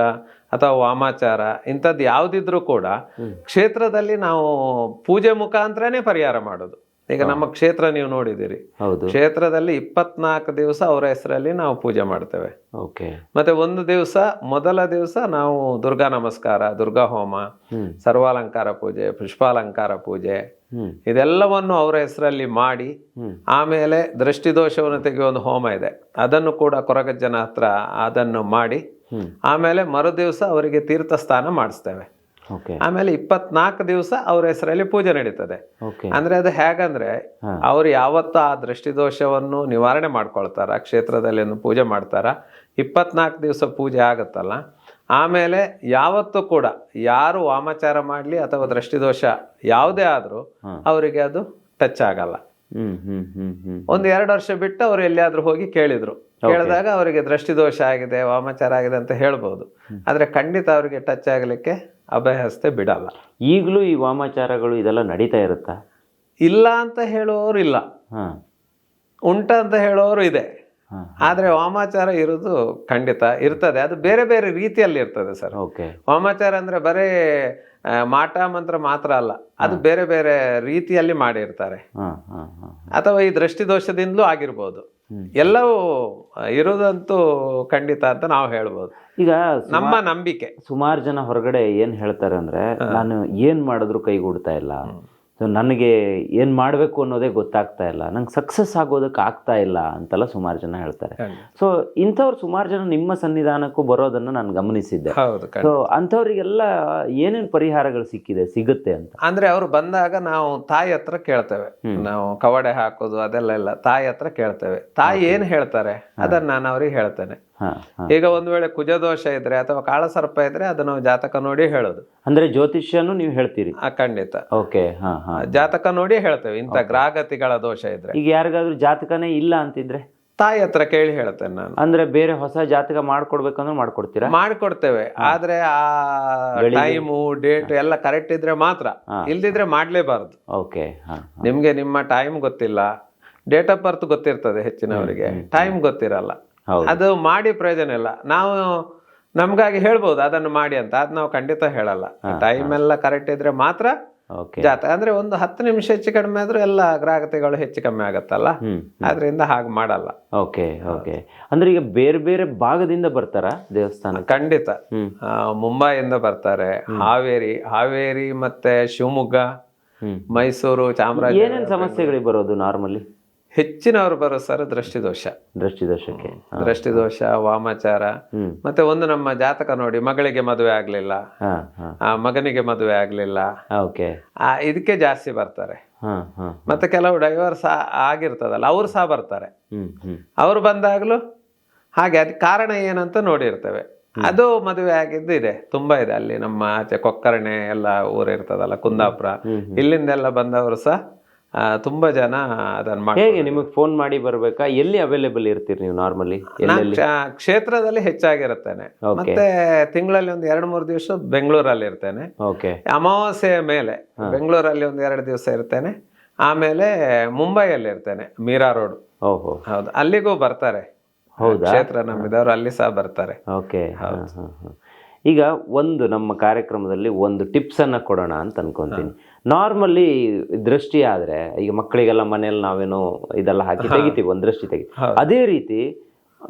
ಅಥವಾ ವಾಮಾಚಾರ ಇಂಥದ್ದು ಯಾವ್ದಿದ್ರು ಕೂಡ ಕ್ಷೇತ್ರದಲ್ಲಿ ನಾವು ಪೂಜೆ ಮುಖಾಂತರನೇ ಪರಿಹಾರ ಮಾಡೋದು. ಈಗ ನಮ್ಮ ಕ್ಷೇತ್ರ ನೀವು ನೋಡಿದಿರಿ, ಹೌದು, ಕ್ಷೇತ್ರದಲ್ಲಿ 24 ದಿವಸ ಅವರ ಹೆಸರಲ್ಲಿ ನಾವು ಪೂಜೆ ಮಾಡ್ತೇವೆ. ಓಕೆ. ಮತ್ತೆ ಒಂದು ದಿವಸ, ಮೊದಲ ದಿವಸ ನಾವು ದುರ್ಗಾ ನಮಸ್ಕಾರ, ದುರ್ಗಾ ಹೋಮ, ಸರ್ವಾಲಂಕಾರ ಪೂಜೆ, ಪುಷ್ಪಾಲಂಕಾರ ಪೂಜೆ ಇದೆಲ್ಲವನ್ನು ಅವರ ಹೆಸರಲ್ಲಿ ಮಾಡಿ, ಆಮೇಲೆ ದೃಷ್ಟಿದೋಷವನ್ನು ತೆಗೆಯುವ ಒಂದು ಹೋಮ ಇದೆ, ಅದನ್ನು ಕೂಡ ಕೊರಗಜ್ಜನ ಹತ್ರ ಅದನ್ನು ಮಾಡಿ, ಆಮೇಲೆ ಮರು ದಿವಸ ಅವರಿಗೆ ತೀರ್ಥಸ್ಥಾನ ಮಾಡಿಸ್ತೇವೆ. ಆಮೇಲೆ 24 ದಿವಸ ಅವ್ರ ಹೆಸರಲ್ಲಿ ಪೂಜೆ ನಡೀತದೆ. ಅಂದ್ರೆ ಅದು ಹೇಗಂದ್ರೆ ಅವ್ರು ಯಾವತ್ತು ಆ ದೃಷ್ಟಿದೋಷವನ್ನು ನಿವಾರಣೆ ಮಾಡ್ಕೊಳ್ತಾರ, ಕ್ಷೇತ್ರದಲ್ಲಿ ಒಂದು ಪೂಜೆ ಮಾಡ್ತಾರ, 24 ದಿವಸ ಪೂಜೆ ಆಗತ್ತಲ್ಲ, ಆಮೇಲೆ ಯಾವತ್ತೂ ಕೂಡ ಯಾರು ವಾಮಾಚಾರ ಮಾಡ್ಲಿ ಅಥವಾ ದೃಷ್ಟಿದೋಷ ಯಾವುದೇ ಆದ್ರೂ ಅವರಿಗೆ ಅದು ಟಚ್ ಆಗಲ್ಲ. 1-2 ವರ್ಷ ಬಿಟ್ಟು ಅವ್ರು ಎಲ್ಲಿಯಾದ್ರೂ ಹೋಗಿ ಕೇಳಿದಾಗ ಅವರಿಗೆ ದೃಷ್ಟಿದೋಷ ಆಗಿದೆ, ವಾಮಾಚಾರ ಆಗಿದೆ ಅಂತ ಹೇಳ್ಬೋದು. ಆದ್ರೆ ಖಂಡಿತ ಅವರಿಗೆ ಟಚ್ ಆಗ್ಲಿಕ್ಕೆ ಅಭಯಹಸ್ತೆ ಬಿಡಲ್ಲ. ಈಗಲೂ ಈ ವಾಮಾಚಾರಗಳು ಇದೆಲ್ಲ ನಡೀತಾ ಇರುತ್ತಾ? ಇಲ್ಲ ಅಂತ ಹೇಳೋರು ಇಲ್ಲ, ಉಂಟ ಅಂತ ಹೇಳೋರು ಇದೆ. ಆದ್ರೆ ವಾಮಾಚಾರ ಇರೋದು ಖಂಡಿತ ಇರ್ತದೆ, ಅದು ಬೇರೆ ಬೇರೆ ರೀತಿಯಲ್ಲಿ ಇರ್ತದೆ ಸರ್. ವಾಮಾಚಾರ ಅಂದ್ರೆ ಬರೇ ಮಾಟ ಮಂತ್ರ ಮಾತ್ರ ಅಲ್ಲ, ಅದು ಬೇರೆ ಬೇರೆ ರೀತಿಯಲ್ಲಿ ಮಾಡಿರ್ತಾರೆ. ಅಥವಾ ಈ ದೃಷ್ಟಿದೋಷದಿಂದಲೂ ಆಗಿರ್ಬೋದು. ಎಲ್ಲವೂ ಇರೋದಂತೂ ಖಂಡಿತ ಅಂತ ನಾವು ಹೇಳ್ಬೋದು. ಈಗ ನಮ್ಮ ನಂಬಿಕೆ. ಸುಮಾರು ಜನ ಹೊರಗಡೆ ಏನ್ ಹೇಳ್ತಾರೆ ಅಂದ್ರೆ, ನಾನು ಏನ್ ಮಾಡಿದ್ರು ಕೈಗೂಡ್ತಾ ಇಲ್ಲ, ನನಗೆ ಏನ್ ಮಾಡ್ಬೇಕು ಅನ್ನೋದೇ ಗೊತ್ತಾಗ್ತಾ ಇಲ್ಲ, ನಂಗೆ ಸಕ್ಸಸ್ ಆಗೋದಕ್ಕೆ ಆಗ್ತಾ ಇಲ್ಲ ಅಂತೆಲ್ಲ ಸುಮಾರು ಜನ ಹೇಳ್ತಾರೆ. ಸೊ ಇಂಥವ್ರು ಸುಮಾರು ಜನ ನಿಮ್ಮ ಸನ್ನಿಧಾನಕ್ಕೂ ಬರೋದನ್ನ ನಾನು ಗಮನಿಸಿದ್ದೆ. ಸೊ ಅಂಥವ್ರಿಗೆಲ್ಲ ಏನೇನ್ ಪರಿಹಾರಗಳು ಸಿಗುತ್ತೆ ಅಂತ ಅಂದ್ರೆ ಅವ್ರು ಬಂದಾಗ ನಾವು ತಾಯಿ ಹತ್ರ ಕೇಳ್ತೇವೆ, ನಾವು ಕವಡೆ ಹಾಕೋದು ಅದೆಲ್ಲ ತಾಯಿ ಹತ್ರ ಕೇಳ್ತೇವೆ. ತಾಯಿ ಏನ್ ಹೇಳ್ತಾರೆ ಅದನ್ನ ನಾನು ಅವ್ರಿಗೆ ಹೇಳ್ತೇನೆ. ಈಗ ಒಂದ್ ವೇಳೆ ಕುಜದೋಷ ಇದ್ರೆ ಅಥವಾ ಕಾಳಸರ್ಪ ಇದ್ರೆ ಅದನ್ನ ಜಾತಕ ನೋಡಿ ಹೇಳೋದು. ಅಂದ್ರೆ ಜ್ಯೋತಿಷ್ಯನು ನೀವು ಹೇಳ್ತೀರಿ? ಖಂಡಿತ. ಓಕೆ. ಜಾತಕ ನೋಡಿ ಹೇಳ್ತೇವೆ ಇಂಥ ಗ್ರಹಗತಿಗಳ ದೋಷ ಇದ್ರೆ. ಈಗ ಯಾರಿಗಾದ್ರೂ ಜಾತಕನೇ ಇಲ್ಲ ಅಂತಿದ್ರೆ ತಾಯಿ ಹತ್ರ ಕೇಳಿ ಹೇಳ್ತೇನೆ ನಾನು. ಅಂದ್ರೆ ಬೇರೆ ಹೊಸ ಜಾತಕ ಮಾಡ್ಕೊಡ್ಬೇಕಂದ್ರೆ ಮಾಡ್ಕೊಡ್ತೀರಾ? ಮಾಡ್ಕೊಡ್ತೇವೆ, ಆದ್ರೆ ಆ ಟೈಮು ಡೇಟ್ ಎಲ್ಲ ಕರೆಕ್ಟ್ ಇದ್ರೆ ಮಾತ್ರ, ಇಲ್ದಿದ್ರೆ ಮಾಡ್ಲೇಬಾರ್ದು. ಓಕೆ. ನಿಮ್ಗೆ ನಿಮ್ಮ ಟೈಮ್ ಗೊತ್ತಿಲ್ಲ, ಡೇಟ್ ಆಫ್ ಬರ್ತ್ ಗೊತ್ತಿರ್ತದೆ ಹೆಚ್ಚಿನವರಿಗೆ, ಟೈಮ್ ಗೊತ್ತಿರಲ್ಲ, ಅದು ಮಾಡಿ ಪ್ರಯೋಜನ ಇಲ್ಲ. ನಾವು ನಮ್ಗಾಗಿ ಹೇಳ್ಬೋದು ಅದನ್ನು ಮಾಡಿ ಅಂತ, ಅದ್ ನಾವು ಖಂಡಿತ ಹೇಳಲ್ಲ. ಟೈಮ್ ಎಲ್ಲ ಕರೆಕ್ಟ್ ಇದ್ರೆ ಮಾತ್ರ ಜಾತಕ. ಅಂದ್ರೆ ಒಂದು 10 ನಿಮಿಷ ಹೆಚ್ಚು ಕಡಿಮೆ ಆದ್ರೂ ಎಲ್ಲ ಗ್ರಹಗತಿಗಳು ಹೆಚ್ಚು ಕಮ್ಮಿ ಆಗತ್ತಲ್ಲ, ಆದ್ರಿಂದ ಹಾಗೆ ಮಾಡಲ್ಲ. ಓಕೆ. ಓಕೆ. ಅಂದ್ರೆ ಈಗ ಬೇರೆ ಬೇರೆ ಭಾಗದಿಂದ ಬರ್ತಾರ ದೇವಸ್ಥಾನ? ಖಂಡಿತ. ಮುಂಬೈಯಿಂದ ಬರ್ತಾರೆ, ಹಾವೇರಿ ಮತ್ತೆ ಶಿವಮೊಗ್ಗ, ಮೈಸೂರು, ಚಾಮರಾಜನಗರ. ಏನೇನು ಸಮಸ್ಯೆಗಳಿಗೆ ಬರೋದು ನಾರ್ಮಲಿ? ಹೆಚ್ಚಿನವ್ರು ಬರೋ ಸರ್ ದೃಷ್ಟಿದೋಷಕ್ಕೆ. ದೃಷ್ಟಿದೋಷ, ವಾಮಾಚಾರ. ಮತ್ತೆ ಒಂದು ನಮ್ಮ ಜಾತಕ ನೋಡಿ ಮಗಳಿಗೆ ಮದುವೆ ಆಗ್ಲಿಲ್ಲ, ಮಗನಿಗೆ ಮದುವೆ ಆಗ್ಲಿಲ್ಲ, ಇದಕ್ಕೆ ಜಾಸ್ತಿ ಬರ್ತಾರೆ. ಮತ್ತೆ ಕೆಲವು ಡೈವರ್ಸ್ ಆಗಿರ್ತದಲ್ಲ ಅವ್ರು ಸಹ ಬರ್ತಾರೆ. ಅವ್ರು ಬಂದಾಗ್ಲೂ ಹಾಗೆ ಅದ್ ಕಾರಣ ಏನಂತ ನೋಡಿರ್ತೇವೆ. ಅದು ಮದುವೆ ಆಗಿದ್ದು ಇದೆ, ತುಂಬಾ ಇದೆ ಅಲ್ಲಿ. ನಮ್ಮ ಆಚೆ ಕೊಕ್ಕರ್ಣೆ ಎಲ್ಲ ಊರು ಇರ್ತದಲ್ಲ, ಕುಂದಾಪುರ, ಇಲ್ಲಿಂದೆಲ್ಲ ಬಂದವರು ಸಹ ತುಂಬಾ ಜನ ಅದನ್ನ ಮಾಡಿ. ಹೇಗೆ ನಿಮಗೆ ಫೋನ್ ಮಾಡಿ ಬರ್ಬೇಕಾ? ಎಲ್ಲಿ ಅವೈಲೇಬಲ್ ಇರ್ತೀರಿ ನೀವು ನಾರ್ಮಲಿ? ಕ್ಷೇತ್ರದಲ್ಲಿ ಹೆಚ್ಚಾಗಿರುತ್ತೇನೆ, ಮತ್ತೆ ತಿಂಗಳಲ್ಲಿ 1-2-3 ದಿವಸ ಬೆಂಗಳೂರಲ್ಲಿ ಇರ್ತೇನೆ. ಅಮಾವಾಸ್ಯೆಯ ಮೇಲೆ ಬೆಂಗಳೂರಲ್ಲಿ 1-2 ದಿವಸ ಇರ್ತೇನೆ. ಆಮೇಲೆ ಮುಂಬೈಯಲ್ಲಿ ಇರ್ತೇನೆ, ಮೀರಾ ರೋಡ್. ಹೌದು, ಅಲ್ಲಿಗೂ ಬರ್ತಾರೆ. ಕ್ಷೇತ್ರ ನಮ್ಮಿದವರು ಅಲ್ಲಿ ಸಹ ಬರ್ತಾರೆ. ಈಗ ಒಂದು ನಮ್ಮ ಕಾರ್ಯಕ್ರಮದಲ್ಲಿ ಒಂದು ಟಿಪ್ಸ್ ಅನ್ನ ಕೊಡೋಣ ಅಂತ ಅನ್ಕೊಂತೀನಿ. ನಾರ್ಮಲಿ ದೃಷ್ಟಿ ಆದ್ರೆ ಈಗ ಮಕ್ಕಳಿಗೆಲ್ಲ ಮನೆಯಲ್ಲಿ ನಾವೇನೋ ಇದೆಲ್ಲ ಹಾಕಿ ತೆಗಿತೀವಿ, ಒಂದು ದೃಷ್ಟಿ ತೆಗಿತೀವಿ. ಅದೇ ರೀತಿ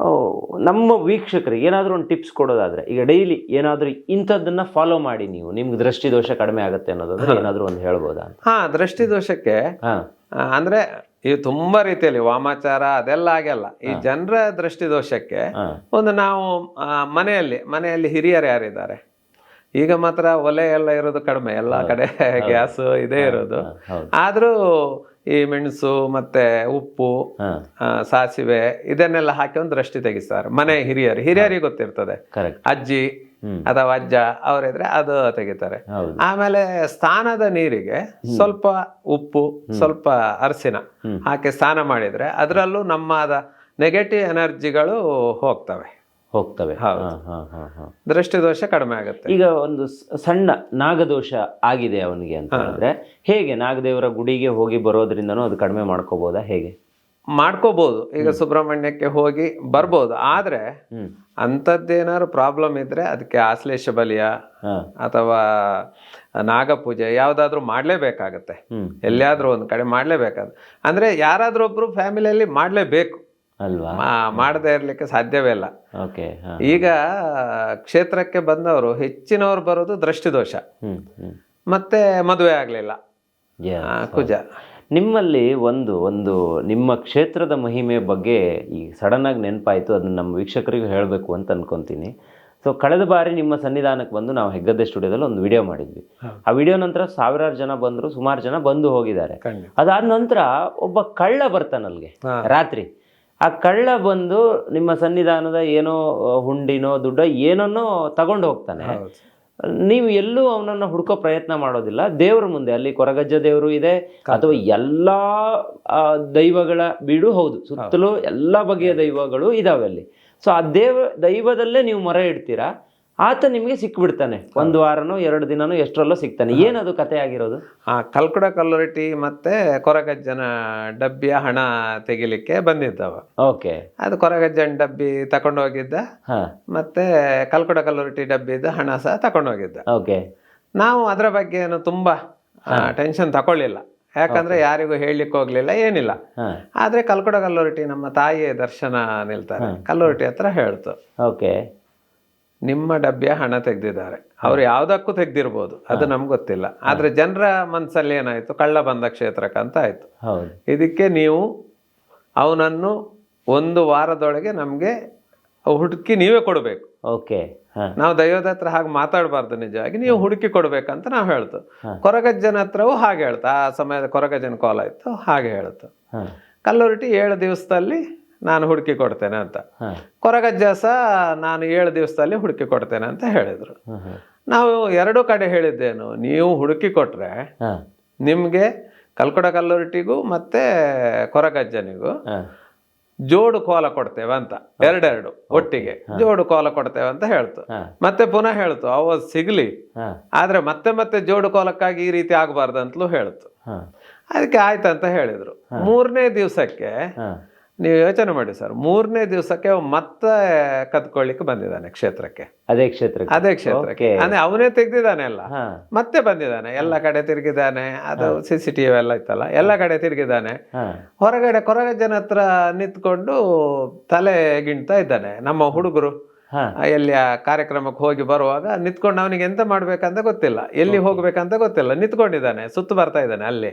ನಮ್ಮ ವೀಕ್ಷಕರಿಗೆ ಏನಾದರೂ ಒಂದು ಟಿಪ್ಸ್ ಕೊಡೋದಾದ್ರೆ, ಈಗ ಡೈಲಿ ಏನಾದರೂ ಇಂಥದ್ದನ್ನ ಫಾಲೋ ಮಾಡಿ ನೀವು, ನಿಮ್ಗೆ ದೃಷ್ಟಿ ದೋಷ ಕಡಿಮೆ ಆಗುತ್ತೆ ಅನ್ನೋದಾದ್ರೆ ಏನಾದರೂ ಒಂದು ಹೇಳ್ಬೋದಾ? ದೃಷ್ಟಿ ದೋಷಕ್ಕೆ ಅಂದ್ರೆ ಇದು ತುಂಬಾ ರೀತಿಯಲ್ಲಿ ವಾಮಾಚಾರ ಅದೆಲ್ಲ ಆಗಲ್ಲ. ಈ ಜನರ ದೃಷ್ಟಿ ದೋಷಕ್ಕೆ ಒಂದು ನಾವು ಮನೆಯಲ್ಲಿ ಹಿರಿಯರು ಯಾರಿದ್ದಾರೆ, ಈಗ ಮಾತ್ರ ಒಲೆ ಎಲ್ಲ ಇರೋದು ಕಡಿಮೆ, ಎಲ್ಲಾ ಕಡೆ ಗ್ಯಾಸ್ ಇದೇ ಇರೋದು. ಆದ್ರೂ ಈ ಮೆಣಸು ಮತ್ತೆ ಉಪ್ಪು, ಸಾಸಿವೆ ಇದನ್ನೆಲ್ಲ ಹಾಕಿ ಒಂದು ದೃಷ್ಟಿ ತೆಗಿಸ್ತಾರೆ. ಮನೆ ಹಿರಿಯರಿಗೆ ಗೊತ್ತಿರ್ತದೆ, ಅಜ್ಜಿ ಅಥವಾ ಅಜ್ಜ ಅವರಿದ್ರೆ ಅದು ತೆಗಿತಾರೆ. ಆಮೇಲೆ ಸ್ನಾನದ ನೀರಿಗೆ ಸ್ವಲ್ಪ ಉಪ್ಪು, ಸ್ವಲ್ಪ ಅರಸಿನ ಹಾಕಿ ಸ್ನಾನ ಮಾಡಿದ್ರೆ ಅದರಲ್ಲೂ ನಮ್ಮ ನೆಗೆಟಿವ್ ಎನರ್ಜಿಗಳು ಹೋಗ್ತವೆ. ದೃಷ್ಟಿ ದೋಷ ಕಡಿಮೆ ಆಗುತ್ತೆ. ಈಗ ಒಂದು ಸಣ್ಣ ನಾಗದೋಷ ಆಗಿದೆ ಅವನಿಗೆ ಅಂತ ಹೇಳಿದ್ರೆ ಹೇಗೆ ನಾಗದೇವರ ಗುಡಿಗೆ ಹೋಗಿ ಬರೋದ್ರಿಂದನೂ ಅದು ಕಡಿಮೆ ಮಾಡ್ಕೋಬಹುದಾ? ಹೇಗೆ ಮಾಡ್ಕೋಬಹುದು. ಈಗ ಸುಬ್ರಹ್ಮಣ್ಯಕ್ಕೆ ಹೋಗಿ ಬರ್ಬೋದು. ಆದ್ರೆ ಅಂಥದ್ದೇನಾದ್ರು ಪ್ರಾಬ್ಲಮ್ ಇದ್ರೆ ಅದಕ್ಕೆ ಆಶ್ಲೇಷ ಬಲಿಯ ಅಥವಾ ನಾಗಪೂಜೆ ಯಾವ್ದಾದ್ರು ಮಾಡ್ಲೇಬೇಕಾಗತ್ತೆ. ಎಲ್ಲಿಯಾದ್ರೂ ಒಂದ್ ಕಡೆ ಮಾಡ್ಲೇಬೇಕಾಗುತ್ತೆ. ಅಂದ್ರೆ ಯಾರಾದ್ರೂ ಒಬ್ರು ಫ್ಯಾಮಿಲಿಯಲ್ಲಿ ಮಾಡ್ಲೇಬೇಕು ಅಲ್ವಾ, ಮಾಡದೇ ಇರ್ಲಿಕ್ಕೆ ಸಾಧ್ಯವೇ ಇಲ್ಲ. ಓಕೆ. ಈಗ ಕ್ಷೇತ್ರಕ್ಕೆ ಬಂದವರು ಹೆಚ್ಚಿನವ್ರು ಬರೋದು ದೃಷ್ಟಿದೋಷ, ಮತ್ತೆ ಮದುವೆ ಆಗ್ಲಿಲ್ಲ, ಕುಜ. ನಿಮ್ಮಲ್ಲಿ ಒಂದು ನಿಮ್ಮ ಕ್ಷೇತ್ರದ ಮಹಿಮೆ ಬಗ್ಗೆ ಈ ಸಡನ್ ಆಗಿ ನೆನಪಾಯಿತು, ಅದನ್ನ ನಮ್ಮ ವೀಕ್ಷಕರಿಗೂ ಹೇಳಬೇಕು ಅಂತ ಅನ್ಕೊಂತೀನಿ. ಸೊ ಕಳೆದ ಬಾರಿ ನಿಮ್ಮ ಸನ್ನಿಧಾನಕ್ಕೆ ಬಂದು ನಾವು ಹೆಗ್ಗದ್ದೆ ಸ್ಟುಡಿಯೋದಲ್ಲಿ ಒಂದು ವಿಡಿಯೋ ಮಾಡಿದ್ವಿ. ಆ ವಿಡಿಯೋ ನಂತರ ಸಾವಿರಾರು ಜನ ಬಂದರು, ಸುಮಾರು ಜನ ಬಂದು ಹೋಗಿದ್ದಾರೆ. ಅದಾದ ನಂತರ ಒಬ್ಬ ಕಳ್ಳ ಬರ್ತಾನೆ ಅಲ್ಲಿಗೆ ರಾತ್ರಿ. ಆ ಕಳ್ಳ ಬಂದು ನಿಮ್ಮ ಸನ್ನಿಧಾನದ ಏನೋ ಹುಂಡಿನೋ ದುಡ್ಡೋ ಏನನ್ನೋ ತಗೊಂಡು ಹೋಗ್ತಾನೆ. ನೀವು ಎಲ್ಲೂ ಅವನನ್ನ ಹುಡ್ಕೋ ಪ್ರಯತ್ನ ಮಾಡೋದಿಲ್ಲ. ದೇವ್ರ ಮುಂದೆ, ಅಲ್ಲಿ ಕೊರಗಜ್ಜ ದೇವರು ಇದೆ ಅಥವಾ ಎಲ್ಲಾ ದೈವಗಳ ಬೀಡು ಹೌದು, ಸುತ್ತಲೂ ಎಲ್ಲಾ ಬಗೆಯ ದೈವಗಳು ಇದಾವೆ ಅಲ್ಲಿ. ಸೊ ಆ ದೈವದಲ್ಲೇ ನೀವು ಮೊರೆ ಇಡ್ತೀರಾ, ಆತ ನಿಮಗೆ ಸಿಕ್ಬಿಡ್ತಾನೆ. ಒಂದು ವಾರನೋ 2 ದಿನನೋ ಎಷ್ಟರಲ್ಲೋ ಸಿಗ್ತಾನೆ. ಏನದು ಕತೆ ಆಗಿರೋದು? ಕಲ್ಕುಡ ಕಲ್ಲುರಟಿ ಮತ್ತೆ ಕೊರಗಜ್ಜನ ಡಬ್ಬಿಯ ಹಣ ತೆಗಿಲಿಕ್ಕೆ ಬಂದಿದ್ದವ. ಓಕೆ. ಅದು ಕೊರಗಜ್ಜನ ಡಬ್ಬಿ ತಕೊಂಡು ಹೋಗಿದ್ದ, ಮತ್ತೆ ಕಲ್ಕುಡ ಕಲ್ಲುರಟಿ ಡಬ್ಬಿದ ಹಣ ಸಹ ತಕೊಂಡು ಹೋಗಿದ್ದ. ಓಕೆ. ನಾವು ಅದರ ಬಗ್ಗೆ ಏನು ತುಂಬಾ ಟೆನ್ಷನ್ ತಕೊಳ್ಳಿಲ್ಲ, ಯಾಕಂದ್ರೆ ಯಾರಿಗೂ ಹೇಳಲಿಕ್ಕೆ ಹೋಗ್ಲಿಲ್ಲ, ಏನಿಲ್ಲ. ಆದ್ರೆ ಕಲ್ಕುಡ ಕಲ್ಲುರಟಿ ನಮ್ಮ ತಾಯಿಯ ದರ್ಶನ ನಿಲ್ತಾರೆ. ಕಲ್ಲುರಟಿ ಹತ್ರ ಹೇಳ್ತು, ಓಕೆ, ನಿಮ್ಮ ಡಬ್ಬಿಯ ಹಣ ತೆಗ್ದಿದ್ದಾರೆ. ಅವ್ರು ಯಾವ್ದಕ್ಕೂ ತೆಗ್ದಿರ್ಬೋದು, ಅದು ನಮ್ಗೆ ಗೊತ್ತಿಲ್ಲ. ಆದ್ರೆ ಜನರ ಮನ್ಸಲ್ಲಿ ಏನಾಯ್ತು, ಕಳ್ಳ ಬಂದ ಕ್ಷೇತ್ರಕ್ಕೆ ಅಂತ ಆಯ್ತು. ಇದಕ್ಕೆ ನೀವು ಅವನನ್ನು 1 ವಾರದೊಳಗೆ ನಮ್ಗೆ ಹುಡುಕಿ ನೀವೇ ಕೊಡ್ಬೇಕು. ಓಕೆ. ನಾವು ದೈವದ ಹತ್ರ ಹಾಗೆ ಮಾತಾಡಬಾರ್ದು, ನಿಜವಾಗಿ ನೀವು ಹುಡುಕಿ ಕೊಡ್ಬೇಕಂತ ನಾವು ಹೇಳ್ತು. ಕೊರಗಜ್ಜನ ಹತ್ರವೂ ಹಾಗೆ ಹೇಳ್ತು. ಆ ಸಮಯದ ಕೊರಗಜ್ಜನ ಕಾಲ್ ಆಯ್ತು, ಹಾಗೆ ಹೇಳ್ತು. ಕಲ್ಲುರಟಿ 7 ದಿವಸದಲ್ಲಿ ನಾನು ಹುಡುಕಿ ಕೊಡ್ತೇನೆ ಅಂತ. ಕೊರಗಜ್ಜ ಸಹ ನಾನು 7 ದಿವಸದಲ್ಲಿ ಹುಡುಕಿ ಕೊಡ್ತೇನೆ ಅಂತ ಹೇಳಿದ್ರು. ನಾವು 2 ಕಡೆ ಹೇಳಿದ್ದೇನು, ನೀವು ಹುಡುಕಿ ಕೊಟ್ರೆ ನಿಮ್ಗೆ ಕಲ್ಕುಡ ಕಲ್ಲುರಟಿಗೂ ಮತ್ತೆ ಕೊರಗಜ್ಜನಿಗೂ ಜೋಡು ಕೋಲ ಕೊಡ್ತೇವೆ ಅಂತ, 2 ಒಟ್ಟಿಗೆ ಜೋಡು ಕೋಲ ಕೊಡ್ತೇವೆ ಅಂತ ಹೇಳ್ತು. ಮತ್ತೆ ಪುನಃ ಹೇಳ್ತು, ಅವ ಸಿಗ್ಲಿ, ಆದ್ರೆ ಮತ್ತೆ ಮತ್ತೆ ಜೋಡು ಕೋಲಕ್ಕಾಗಿ ಈ ರೀತಿ ಆಗ್ಬಾರ್ದು ಅಂತಲೂ ಹೇಳ್ತು. ಅದಕ್ಕೆ ಆಯ್ತಂತ ಹೇಳಿದ್ರು. 3ನೇ ದಿವಸಕ್ಕೆ ನೀವು ಯೋಚನೆ ಮಾಡಿ ಸರ್, 3ನೇ ದಿವಸಕ್ಕೆ ಮತ್ತೆ ಕತ್ಕೊಳ್ಳಿಕ್ಕೆ ಬಂದಿದ್ದಾನೆ ಕ್ಷೇತ್ರಕ್ಕೆ. ಅದೇ ಕ್ಷೇತ್ರಕ್ಕೆ ಅಂದ್ರೆ ಅವನೇ ತೆಗ್ದಿದ್ದಾನೆ ಎಲ್ಲ, ಮತ್ತೆ ಬಂದಿದ್ದಾನೆ. ಎಲ್ಲ ಕಡೆ ತಿರುಗಿದ್ದಾನೆ. ಅದು CCTV ಎಲ್ಲ ಇತ್ತಲ್ಲ, ಎಲ್ಲ ಕಡೆ ತಿರುಗಿದ್ದಾನೆ. ಹೊರಗಡೆ ಕೊರಗಜ್ಜನ ಹತ್ರ ನಿಂತ್ಕೊಂಡು ತಲೆ ಗಿಣ್ತಾ ಇದ್ದಾನೆ. ನಮ್ಮ ಹುಡುಗರು ಎಲ್ಲಿ ಕಾರ್ಯಕ್ರಮಕ್ಕೆ ಹೋಗಿ ಬರುವಾಗ ನಿಂತ್ಕೊಂಡು ಅವನಿಗೆ ಎಂತ ಮಾಡ್ಬೇಕಂತ ಗೊತ್ತಿಲ್ಲ, ಎಲ್ಲಿ ಹೋಗ್ಬೇಕಂತ ಗೊತ್ತಿಲ್ಲ, ನಿಂತ್ಕೊಂಡಿದ್ದಾನೆ, ಸುತ್ತು ಬರ್ತಾ ಇದ್ದಾನೆ ಅಲ್ಲಿ.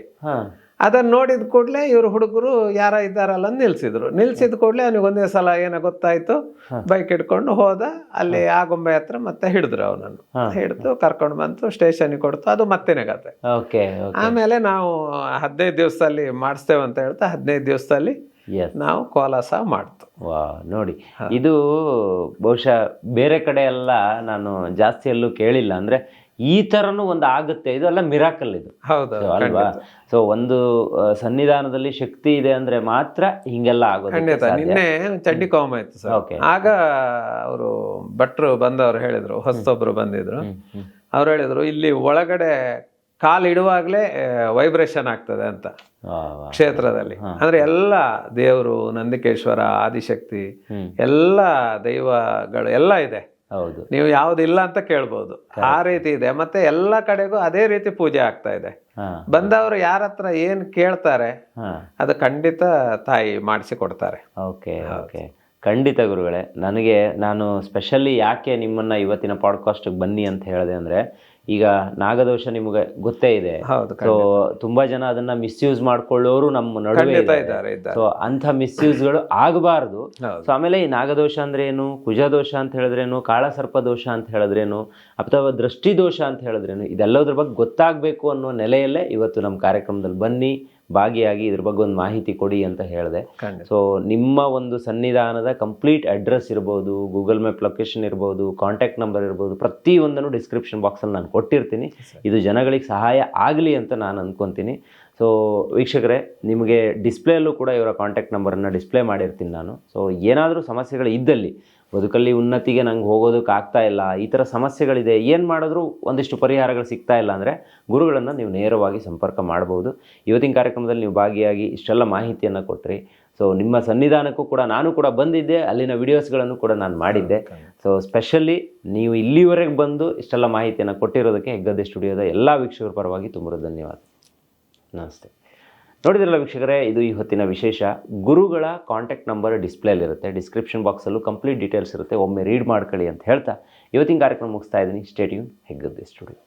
ಅದನ್ನ ನೋಡಿದ ಕೂಡಲೇ ಇವ್ರು ಹುಡುಗರು ಯಾರ ಇದ್ದಾರಲ್ಲ ನಿಲ್ಸಿದ ಕೂಡಲೇ ಅವನಿಗೆ ಒಂದೇ ಸಲ ಏನೋ ಗೊತ್ತಾಯ್ತು, ಬೈಕ್ ಹಿಡ್ಕೊಂಡು ಹೋದ. ಅಲ್ಲಿ ಆಗುಂಬೆ ಹತ್ರ ಮತ್ತೆ ಹಿಡಿದ್ರು ಅವನನ್ನು. ಹಿಡಿದು ಕರ್ಕೊಂಡು ಬಂತು, ಸ್ಟೇಷನ್ಗೆ ಕೊಡ್ತು. ಅದು ಮತ್ತೇನೆ ಕತೆ. ಆಮೇಲೆ ನಾವು 15 ದಿವಸದಲ್ಲಿ ಮಾಡಿಸ್ತೇವೆ ಅಂತ ಹೇಳ್ತಾ 15 ದಿವಸದಲ್ಲಿ ನಾವು ಕೋಲ ಸಹ ಮಾಡ್ತು. ನೋಡಿ, ಇದು ಬಹುಶಃ ಬೇರೆ ಕಡೆ ಎಲ್ಲ ನಾನು ಜಾಸ್ತಿ ಎಲ್ಲೂ ಕೇಳಿಲ್ಲ. ಅಂದ್ರೆ ಈ ತರನು ಒಂದು ಆಗುತ್ತೆ, ಇದೆಲ್ಲ ಮಿರಾಕಲ್ ಇದು, ಅಲ್ವಾ? ಸೊ ಒಂದು ಸನ್ನಿಧಾನದಲ್ಲಿ ಶಕ್ತಿ ಇದೆ ಅಂದ್ರೆ ಮಾತ್ರ ಹಿಂಗೆಲ್ಲ ಆಗೋದು. ನಿನ್ನೆ ಚಂಡಿಕೋಮ ಇತ್ತು ಸರ್. ಆಗ ಅವರು ಭಟ್ರು ಬಂದವರು ಹೇಳಿದ್ರು, ಹೊಸೊಬ್ರು ಬಂದಿದ್ರು. ಅವ್ರು ಹೇಳಿದ್ರು, ಇಲ್ಲಿ ಒಳಗಡೆ ಕಾಲು ಇಡುವಾಗ್ಲೇ ವೈಬ್ರೇಷನ್ ಆಗ್ತದೆ ಅಂತ ಕ್ಷೇತ್ರದಲ್ಲಿ. ಅಂದ್ರೆ ಎಲ್ಲ ದೇವರು, ನಂದಿಕೇಶ್ವರ, ಆದಿಶಕ್ತಿ, ಎಲ್ಲ ದೈವಗಳು ಎಲ್ಲ ಇದೆ. ನೀವು ಯಾವ್ದಿಲ್ಲ ಅಂತ ಕೇಳ್ಬೋದು, ಆ ರೀತಿ ಇದೆ. ಮತ್ತೆ ಎಲ್ಲ ಕಡೆಗೂ ಅದೇ ರೀತಿ ಪೂಜೆ ಆಗ್ತಾ ಇದೆ. ಬಂದವರು ಯಾರ ಹತ್ರ ಏನ್ ಕೇಳ್ತಾರೆ ಅದು ಖಂಡಿತ ತಾಯಿ ಮಾಡಿಸಿ ಕೊಡ್ತಾರೆ. ಓಕೆ, ಖಂಡಿತ ಗುರುಗಳೇ. ನಾನು ಸ್ಪೆಷಲಿ ಯಾಕೆ ನಿಮ್ಮನ್ನ ಇವತ್ತಿನ ಪಾಡ್ಕಾಸ್ಟ್ಗೆ ಬನ್ನಿ ಅಂತ ಹೇಳಿದೆ ಅಂದ್ರೆ, ಈಗ ನಾಗದೋಷ ನಿಮಗೆ ಗೊತ್ತೇ ಇದೆ. ಸೊ ತುಂಬಾ ಜನ ಅದನ್ನ ಮಿಸ್ಯೂಸ್ ಮಾಡ್ಕೊಳ್ಳೋರು ನಮ್ಮ ನಡುವೆ ಇದ್ದಾರೆ. ಸೊ ಅಂಥ ಮಿಸ್ಯೂಸ್ಗಳು ಆಗಬಾರ್ದು. ಸೊ ಆಮೇಲೆ ಈ ನಾಗದೋಷ ಅಂದ್ರೆ ಏನು, ಕುಜದೋಷ ಅಂತ ಹೇಳಿದ್ರೇನು, ಕಾಳಸರ್ಪ ದೋಷ ಅಂತ ಹೇಳಿದ್ರೇನು, ಅಥವಾ ದೃಷ್ಟಿ ದೋಷ ಅಂತ ಹೇಳಿದ್ರೇನು, ಇದೆಲ್ಲದ್ರ ಬಗ್ಗೆ ಗೊತ್ತಾಗಬೇಕು ಅನ್ನೋ ನೆಲೆಯಲ್ಲೇ ಇವತ್ತು ನಮ್ಮ ಕಾರ್ಯಕ್ರಮದಲ್ಲಿ ಬನ್ನಿ, ಭಾಗಿಯಾಗಿ ಇದ್ರ ಬಗ್ಗೆ ಒಂದು ಮಾಹಿತಿ ಕೊಡಿ ಅಂತ ಹೇಳಿದೆ. ಸೊ ನಿಮ್ಮ ಒಂದು ಸನ್ನಿಧಾನದ ಕಂಪ್ಲೀಟ್ ಅಡ್ರೆಸ್ ಇರ್ಬೋದು, ಗೂಗಲ್ ಮ್ಯಾಪ್ ಲೊಕೇಶನ್ ಇರ್ಬೋದು, ಕಾಂಟ್ಯಾಕ್ಟ್ ನಂಬರ್ ಇರ್ಬೋದು, ಪ್ರತಿಯೊಂದನ್ನು ಡಿಸ್ಕ್ರಿಪ್ಷನ್ ಬಾಕ್ಸಲ್ಲಿ ನಾನು ಕೊಟ್ಟಿರ್ತೀನಿ. ಇದು ಜನಗಳಿಗೆ ಸಹಾಯ ಆಗಲಿ ಅಂತ ನಾನು ಅಂದ್ಕೊತೀನಿ. ಸೊ ವೀಕ್ಷಕರೇ, ನಿಮಗೆ ಡಿಸ್ಪ್ಲೇಯಲ್ಲೂ ಕೂಡ ಇವರ ಕಾಂಟ್ಯಾಕ್ಟ್ ನಂಬರನ್ನು ಡಿಸ್ಪ್ಲೇ ಮಾಡಿರ್ತೀನಿ ನಾನು. ಸೊ ಏನಾದರೂ ಸಮಸ್ಯೆಗಳು ಇದ್ದಲ್ಲಿ, ಬದುಕಲ್ಲಿ ಉನ್ನತಿಗೆ ನಂಗೆ ಹೋಗೋದಕ್ಕೆ ಆಗ್ತಾ ಇಲ್ಲ, ಈ ಥರ ಸಮಸ್ಯೆಗಳಿದೆ, ಏನು ಮಾಡಿದ್ರೂ ಒಂದಿಷ್ಟು ಪರಿಹಾರಗಳು ಸಿಗ್ತಾ ಇಲ್ಲ ಅಂದರೆ ಗುರುಗಳನ್ನು ನೀವು ನೇರವಾಗಿ ಸಂಪರ್ಕ ಮಾಡ್ಬೋದು. ಇವತ್ತಿನ ಕಾರ್ಯಕ್ರಮದಲ್ಲಿ ನೀವು ಭಾಗಿಯಾಗಿ ಇಷ್ಟೆಲ್ಲ ಮಾಹಿತಿಯನ್ನು ಕೊಟ್ಟರಿ. ಸೊ ನಿಮ್ಮ ಸನ್ನಿಧಾನಕ್ಕೂ ಕೂಡ ನಾನು ಕೂಡ ಬಂದಿದ್ದೆ, ಅಲ್ಲಿನ ವಿಡಿಯೋಸ್ಗಳನ್ನು ಕೂಡ ನಾನು ಮಾಡಿದ್ದೆ. ಸೊ ಸ್ಪೆಷಲಿ ನೀವು ಇಲ್ಲಿವರೆಗೆ ಬಂದು ಇಷ್ಟೆಲ್ಲ ಮಾಹಿತಿಯನ್ನು ಕೊಟ್ಟಿರೋದಕ್ಕೆ ಹೆಗ್ಗದ್ದೆ ಸ್ಟುಡಿಯೋದ ಎಲ್ಲ ವೀಕ್ಷಕರ ಪರವಾಗಿ ತುಂಬ ಧನ್ಯವಾದ. ನಮಸ್ತೆ. ನೋಡಿದ್ರಲ್ಲ ವೀಕ್ಷಕರೇ, ಇದು ಈ ಹೊತ್ತಿನ ವಿಶೇಷ. ಗುರುಗಳ ಕಾಂಟ್ಯಾಕ್ಟ್ ನಂಬರ್ ಡಿಸ್ಪ್ಲೇಲಿರುತ್ತೆ, ಡಿಸ್ಕ್ರಿಪ್ಷನ್ ಬಾಕ್ಸಲ್ಲೂ ಕಂಪ್ಲೀಟ್ ಡೀಟೇಲ್ಸ್ ಇರುತ್ತೆ, ಒಮ್ಮೆ ರೀಡ್ ಮಾಡ್ಕೊಳ್ಳಿ ಅಂತ ಹೇಳ್ತಾ ಇವತ್ತಿನ ಕಾರ್ಯಕ್ರಮ ಮುಗಿಸ್ತಾ ಇದ್ದೀನಿ. Stay tune, Heggadde studio.